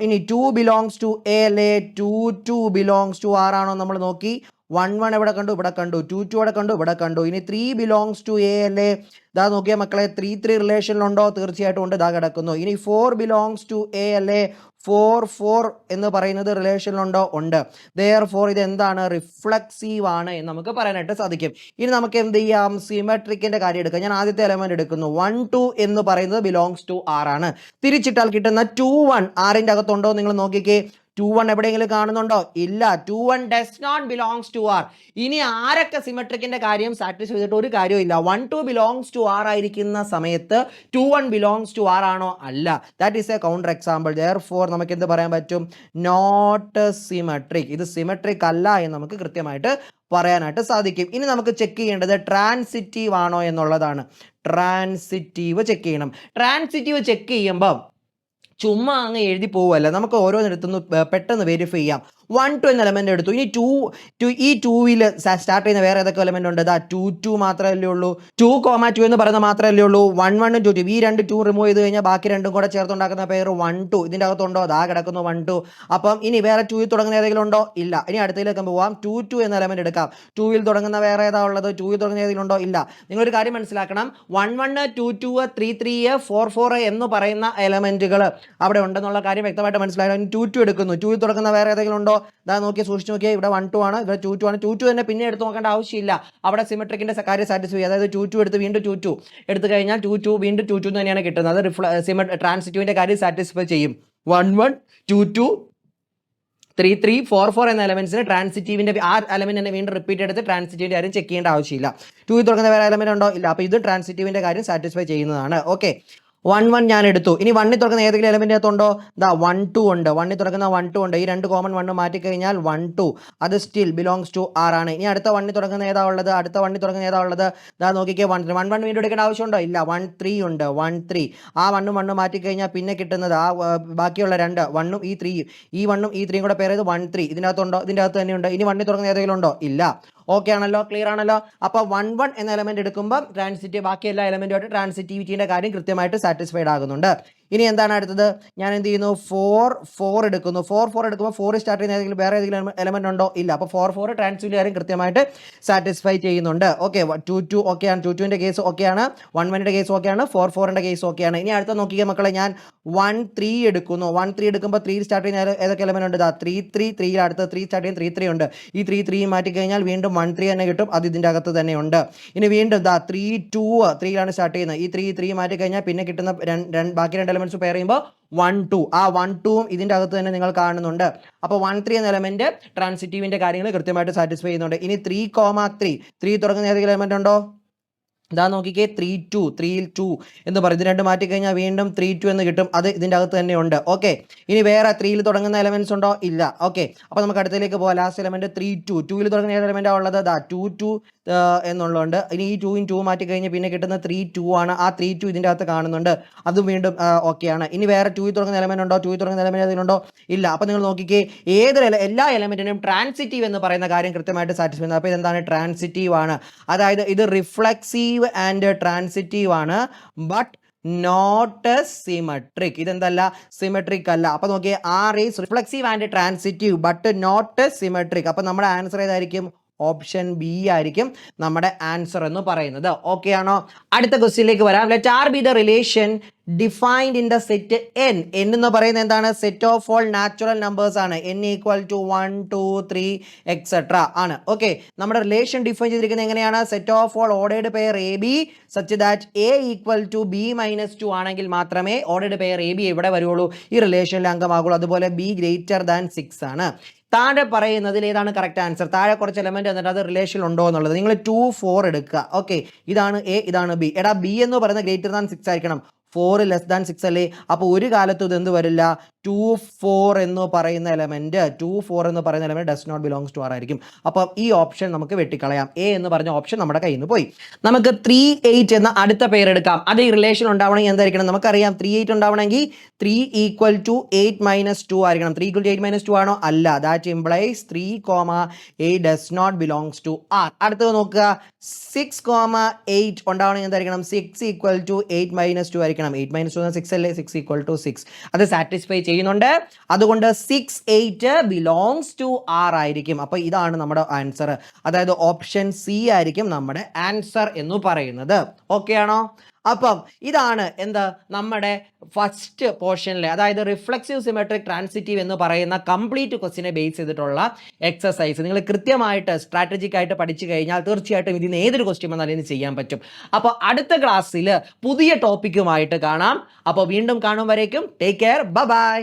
ഇനി 2 ബിലോങ്സ് ടു എ അല്ലേ? 2 2 ബിലോങ്സ് ടു ആർ ആണോ? നമ്മൾ നോക്കി. 1 1 എവിടെ കണ്ടു? ഇവിടെ കണ്ടു. 2 2 എവിടെ കണ്ടു? ഇവിടെ കണ്ടു. ഇനി 3 ബിലോങ്സ് ടു എ അല്ലേ? ഇതാ നോക്കിയാൽ മക്കളെ, 3 3 റിലേഷനിലുണ്ടോ? തീർച്ചയായിട്ടും ഉണ്ട്. ഇതാ കിടക്കുന്നു. ഇനി 4 ബിലോങ്സ് ടു എ അല്ലേ? 4 4 എന്ന് പറയുന്നത് റിലേഷനിലുണ്ടോ? ഉണ്ട്. Therefore ഇത് എന്താണ്? റിഫ്ലക്സീവ് ആണ് എന്ന് നമുക്ക് പറയാനായിട്ട് സാധിക്കും. ഇനി നമുക്ക് എന്ത് ചെയ്യാം? സിമെട്രിക്കിന്റെ കാര്യം എടുക്കാം. ഞാൻ ആദ്യത്തെ എലമെന്റ് എടുക്കുന്നു. 1 2 എന്ന് പറയുന്നത് ബിലോങ്സ് ടു ആർ ആണ്. തിരിച്ചിട്ടാൽ കിട്ടുന്ന 2 1 ആറിന്റെ അകത്തുണ്ടോ? നിങ്ങൾ നോക്കിക്കേ. 2 1 എവിടെയെങ്കിലും കാണുന്നുണ്ടോ? ഇല്ല. 2 1 does not belongs to R. ഇനി ആരൊക്കെ സിമെട്രിക്കിന്റെ കാര്യം സാറ്റിസ്ഫൈ ചെയ്തിട്ട് ഒരു കാര്യവും ഇല്ല. 1 2 ബിലോങ്സ് ടു ആർ ആയിരിക്കുന്ന സമയത്ത് 2 1 ബിലോങ്സ് ടു ആർ ആണോ? അല്ല. That is A counter example. Therefore നമുക്ക് എന്ത് പറയാൻ പറ്റും? Not symmetric. ഇത് സിമെട്രിക് അല്ല എന്ന് നമുക്ക് കൃത്യമായിട്ട് പറയാനായിട്ട് സാധിക്കും. ഇനി നമുക്ക് ചെക്ക് ചെയ്യേണ്ടത് ട്രാൻസിറ്റീവ് ആണോ എന്നുള്ളതാണ്. ട്രാൻസിറ്റീവ് ചെക്ക് ചെയ്യണം. ട്രാൻസിറ്റീവ് ചെക്ക് ചെയ്യുമ്പോൾ ചുമ്മാ അങ്ങ് എഴുതി പോവല്ല. നമുക്ക് ഓരോന്നിടത്തുനിന്ന് പെട്ടെന്ന് വെരിഫൈ ചെയ്യാം. 1 2 എന്ന എലമെന്റ് എടുത്തു. ഇനി 2 ഈ 2വിൽ സ്റ്റാർട്ട് ചെയ്യുന്ന വേറെ ഏതൊക്കെ എലമെന്റ് ഉണ്ട്? 2 2 മാത്രമല്ലേ ഉള്ളൂ. 2 2 എന്ന് പറയുന്നത് മാത്രമല്ലേ ഉള്ളൂ. 1 1 2 2 ഈ രണ്ട് 2 റിമൂവ് ചെയ്ത് കഴിഞ്ഞാൽ ബാക്കി രണ്ടും കൂടെ ചേർത്തുണ്ടാക്കുന്ന പേര് 1 2. ഇതിൻ്റെ അകത്തുണ്ടോ? ദാ കിടക്കുന്നു 1 2. അപ്പം ഇനി വേറെ 2ൽ തുടങ്ങുന്ന ഏതെങ്കിലും ഉണ്ടോ? ഇല്ല. ഇനി അടുത്തതിലേക്ക് പോവാം. 2 2 എന്ന എലമെന്റ് എടുക്കാം. 2ൽ തുടങ്ങുന്ന വേറെ ഏതാ ഉള്ളത്? 2ൽ തുടങ്ങുന്ന ഏതെങ്കിലും ഉണ്ടോ? ഇല്ല. നിങ്ങളൊരു കാര്യം മനസ്സിലാക്കണം. 1 1 2 2 3 3 4 4 എന്ന് പറയുന്ന എലമെന്റുകൾ അവിടെ ഉണ്ടെന്നുള്ള കാര്യം വ്യക്തമായിട്ട് മനസ്സിലാക്കണം. 2 2 എടുക്കുന്നു. 2ൽ തുടങ്ങുന്ന വേറെ ഏതെങ്കിലും ഉണ്ടോ? ദാ നോക്കി, സൂക്ഷിച്ച് നോക്കിയാൽ ഇവിടെ 1 2 ആണ്, ഇവിടെ 2 2 ആണ്. 2 2 തന്നെ പിന്നെ എടുത്ത് നോക്കേണ്ട ആവശ്യമില്ല. അവിടെ സിമെട്രിക്കിന്റെ കാര്യം സാറ്റിസ്ഫൈ ചെയ്യും. അതായത് 2 2 എടുത്ത് വീണ്ടും 2 2 എടുത്തു കഴിഞ്ഞാൽ 2 2 വീണ്ടും 2 2 തന്നെയാണ് കിട്ടുന്നത്. അത് ട്രാൻസിറ്റീവിന്റെ കാര്യം സാറ്റിസ്ഫൈ ചെയ്യും. 1 1 2 2 3 3 4 4 എന്ന എലമെന്റ്സിന് ട്രാൻസിറ്റീവിന്റെ ആ എലമെന്റ് തന്നെ വീണ്ടും റിപ്പീറ്റ് എടുത്ത് ട്രാൻസിറ്റീവിന്റെ കാര്യം ചെക്ക് ചെയ്യേണ്ട ആവശ്യമില്ല. 2ൽ തുടങ്ങുന്ന വേറെ എലമെന്റ് ഉണ്ടോ? ഇല്ല. അപ്പോൾ ഇതും ട്രാൻസിറ്റീവിന്റെ കാര്യം സാറ്റിസ്ഫൈ ചെയ്യുന്നതാണ്. ഓക്കെ. 1 1 ഞാൻ എടുത്തു. ഇനി 1ൽ തുടങ്ങുന്ന ഏതെങ്കിലും എലമെന്റ് അകത്തുണ്ടോ? 1 2 ഉണ്ട്. 1ൽ തുടങ്ങുന്ന 1 2 ഉണ്ട്. ഈ രണ്ട് കോമൺ 1 മാറ്റിക്കഴിഞ്ഞാൽ 1 2. അത് സ്റ്റിൽ ബിലോങ്സ് ടു ആർ ആണ്. ഇനി അടുത്ത 1ൽ തുടങ്ങുന്ന ഏതാ ഉള്ളത്? അടുത്ത 1ൽ തുടങ്ങുന്ന ഏതാ ഉള്ളത്? ദാ നോക്കിക്കേ, 1 3. 1 1 വീണ്ടും എടുക്കേണ്ട ആവശ്യമുണ്ടോ? ഇല്ല. 1 3 ഉണ്ട്. 1 3. ആ 1 1 മാറ്റിക്കഴിഞ്ഞാൽ പിന്നെ കിട്ടുന്നത് ആ ബാക്കിയുള്ള രണ്ട് 1ഉം ഈ 3യും. ഈ 1ഉം ഈ 3യും കൂടെ പേര് 1 3. ഇതിനകത്തുണ്ടോ? ഇതിൻ്റെ അകത്ത് തന്നെയുണ്ട്. ഇനി 1ൽ തുടങ്ങുന്ന ഏതെങ്കിലും ഉണ്ടോ? ഇല്ല. ഓക്കെ ആണല്ലോ? ക്ലിയർ ആണല്ലോ? അപ്പോൾ 1 1 എന്ന എലമെന്റ് എടുക്കുമ്പോൾ ട്രാൻസിറ്റീവ്, ബാക്കി എല്ലാ എലമെന്റുമായിട്ട് ട്രാൻസിറ്റിവിറ്റിയുടെ കാര്യം കൃത്യമായിട്ട് സാറ്റിസ്ഫൈഡ് ആകുന്നുണ്ട്. ഇനി എന്താണ് അടുത്തത്? ഞാൻ എന്ത് ചെയ്യുന്നു? 4 4 എടുക്കുന്നു. 4 4 എടുക്കുമ്പോൾ 4 സ്റ്റാർട്ട് ചെയ്യുന്ന ഏതെങ്കിലും വേറെ ഏതെങ്കിലും എലമെന്റ് ഉണ്ടോ? ഇല്ല. അപ്പോൾ 4 4 ട്രാൻസിറ്റീവ് കാര്യം കൃത്യമായിട്ട് സാറ്റിസ്ഫൈ ചെയ്യുന്നുണ്ട്. ഓക്കെ. 2 2 ഓക്കെ ആണ്. 2 2ന്റെ കേസ് ഓക്കെ ആണ്. 1 1ന്റെ കേസ് ഓക്കെ ആണ്. 4 4ന്റെ കേസ് ഓക്കെ ആണ്. ഇനി അടുത്ത നോക്കിക്കുക മക്കളെ, ഞാൻ 1 3 എടുക്കുന്നു. 1 3 എടുക്കുമ്പോൾ 3 സ്റ്റാർട്ട് ചെയ്യുന്ന ഏതൊക്കെ എലമെന്റ് ഉണ്ട്? 3 3 3 അടുത്ത 3 സ്റ്റാർട്ട് ചെയ്യുന്ന 3 3 ഉണ്ട്. ഈ 3 3 മാറ്റി കഴിഞ്ഞാൽ വീണ്ടും 1 3 തന്നെ കിട്ടും. അത് ഇതിൻ്റെ അകത്ത് തന്നെ ഉണ്ട്. ഇനി വീണ്ടും 3 2 3ലാണ് സ്റ്റാർട്ട് ചെയ്യുന്നത്. ഈ 3 3 മാറ്റി കഴിഞ്ഞാൽ പിന്നെ കിട്ടുന്ന ബാക്കി രണ്ട് എലമെന്റ്സ് പെയർ ചെയ്യുമ്പോൾ 1 2. ആ 1 2ഉം ഇതിൻ്റെ അകത്ത് തന്നെ നിങ്ങൾ കാണുന്നുണ്ട്. അപ്പോൾ 1 3 എന്ന എലമെന്റ് ട്രാൻസിറ്റീവിന്റെ കാര്യങ്ങൾ കൃത്യമായിട്ട് സാറ്റിസ്ഫൈ ചെയ്യുന്നുണ്ട്. ഇനി 3 3 3 തുടങ്ങുന്ന ഏതെങ്കിലും എലമെന്റ് ഉണ്ടോ? ഇതാ നോക്കിക്കേ, 3 2 3ൽ 2 എന്ന് പറയും. ഇത് രണ്ട് മാറ്റിക്കഴിഞ്ഞാൽ വീണ്ടും 3 2 എന്ന് കിട്ടും. അത് ഇതിൻ്റെ അകത്ത് തന്നെ ഉണ്ട്. ഓക്കെ. ഇനി വേറെ 3ൽ തുടങ്ങുന്ന എലമെന്റ്സ് ഉണ്ടോ? ഇല്ല. ഓക്കെ. അപ്പോൾ നമുക്ക് അടുത്തേക്ക് പോകാം. Last element 3 2. 2ൽ തുടങ്ങുന്ന ഏത് എലമെന്റാണ് ഉള്ളത്? 2 2 എന്നുള്ളതുണ്ട്. ഇനി ഈ 2യും 2 മാറ്റി കഴിഞ്ഞ് പിന്നെ കിട്ടുന്ന 3 2 ആണ്. ആ 3 2 ഇതിൻ്റെ അകത്ത് കാണുന്നുണ്ട്. അതും വീണ്ടും ഓക്കെ ആണ്. ഇനി വേറെ 2ൽ തുടങ്ങുന്ന എലമെന്റ് ഉണ്ടോ? 2ൽ തുടങ്ങുന്ന എലമെന്റ് അതിലുണ്ടോ? ഇല്ല. അപ്പോൾ നിങ്ങൾ നോക്കിക്കേ, എല്ലാ എലമെന്റിനും ട്രാൻസിറ്റീവ് എന്ന് പറയുന്ന കാര്യം കൃത്യമായിട്ട് സാറ്റിസ്ഫൈ ചെയ്യുന്നത്. അപ്പോൾ ഇതെന്താണ്? ട്രാൻസിറ്റീവ് ആണ്. അതായത് ഇത് റിഫ്ലക്സീവ് ആൻഡ് ട്രാൻസിറ്റീവ് ആണ്, ബട്ട് നോട്ട് സിമെട്രിക്. ഇതെന്തല്ല? സിമെട്രിക് അല്ല. അപ്പോൾ നോക്കിയേ, R is reflexive and transitive but not symmetric. അപ്പോൾ നമ്മുടെ ആൻസർ ഏതായിരിക്കും? ഓപ്ഷൻ ബി ആയിരിക്കും നമ്മുടെ ആൻസർ എന്ന് പറയുന്നത്. ഓക്കെ ആണോ? അടുത്ത ക്വസ്റ്റ്യനിലേക്ക് വരാം. Let R be the relation defined in the set n. n എന്ന് പറയുന്നത് എന്താണ്? Set of all natural numbers ആണ്. n ഈക്വൽ ടു 1 2 3 എക്സെട്ര ആണ്. ഓക്കെ, നമ്മുടെ റിലേഷൻ ഡിഫൈൻ ചെയ്തിരിക്കുന്നത് എങ്ങനെയാണ്? Set of all ordered pair A B such that A equal to B minus 2 ആണെങ്കിൽ മാത്രമേ ഓർഡേർഡ് പെയർ എ ബി എവിടെ വരുള്ളൂ? ഈ റിലേഷനിൽ അംഗമാകുള്ളൂ. അതുപോലെ ബി ഗ്രേറ്റർ ദാൻ 6 ആണ്. താഴെ പറയുന്നതിൽ ഏതാണ് കറക്റ്റ് ആൻസർ? താഴെ കുറച്ച് എലമെന്റ് എന്നിട്ട് അത് റിലേഷൻ ഉണ്ടോ എന്നുള്ളത് നിങ്ങൾ 2 4 എടുക്കുക. ഓക്കെ, ഇതാണ് എ, ഇതാണ് ബി. എടാ ബി എന്ന് പറയുന്നത് ഗ്രേറ്റർ ദാൻ 6 ആയിരിക്കണം. 4 ലെസ് ദാൻ 6 അല്ലേ? അപ്പോൾ ഒരു കാലത്തും ഇത് എന്ത് വരില്ല? 2 4 എന്ന് പറയുന്ന element does not belongs to R ആയിരിക്കും. അപ്പോൾ ഈ ഓപ്ഷൻ നമുക്ക് വെട്ടിക്കളയാം. എ എന്ന് പറഞ്ഞ ഓപ്ഷൻ നമ്മുടെ കയ്യിൽ നിന്ന് പോയി. നമുക്ക് 3 8 എന്ന അടുത്ത പേര് എടുക്കാം. അത് ഈ റിലേഷൻ ഉണ്ടാവണമെങ്കിൽ എന്തായിരിക്കണം? നമുക്കറിയാം 3 8 ഉണ്ടാവണമെങ്കിൽ 3 ഈക്വൽ ടു 8 മൈനസ് 2 ആയിരിക്കണം. 3 ഈക്വൽ ടു 8 മൈനസ് 2 ആണോ? അല്ല. That implies 3, 8 does not belongs to R. അടുത്തത് നോക്കുക. 6, 8 ഉണ്ടാവണമെങ്കിൽ എന്തായിരിക്കണം? 6 ഈക്വൽ ടു 8 മൈനസ് 2 ആയിരിക്കണം. 8 മൈനസ് 2 6 അല്ലേ? 6 ഈക്വൽ ടു 6. അത് സാറ്റിസ്ഫൈ ചെയ്യുന്നുണ്ട്. അതുകൊണ്ട് 6 8 ബിലോങ്സ് ടു ആർ ആയിരിക്കും. അപ്പോൾ ഇതാണ് നമ്മുടെ ആൻസർ. അതായത് ഓപ്ഷൻ സി ആയിരിക്കും നമ്മുടെ ആൻസർ എന്ന് പറയുന്നത്. ഓക്കെ ആണോ? അപ്പം ഇതാണ് എന്താ നമ്മുടെ ഫസ്റ്റ് പോർഷനിലെ, അതായത് റിഫ്ലെക്സീവ് സിമെട്രിക് ട്രാൻസിറ്റീവ് എന്ന് പറയുന്ന കംപ്ലീറ്റ് ക്വസ്റ്റിനെ ബേസ് ചെയ്തിട്ടുള്ള എക്സസൈസ് നിങ്ങൾ കൃത്യമായിട്ട് സ്ട്രാറ്റജിക് ആയിട്ട് പഠിച്ചു കഴിഞ്ഞാൽ തീർച്ചയായിട്ടും ഇതിന് ഏതൊരു ക്വസ്റ്റ്യൻ വന്നാലും ഇതിന് ചെയ്യാൻ പറ്റും. അപ്പോൾ അടുത്ത ക്ലാസ്സിൽ പുതിയ ടോപ്പിക്കുമായിട്ട് കാണാം. അപ്പോൾ വീണ്ടും കാണും വരേക്കും ടേക്ക് കെയർ, ബൈ.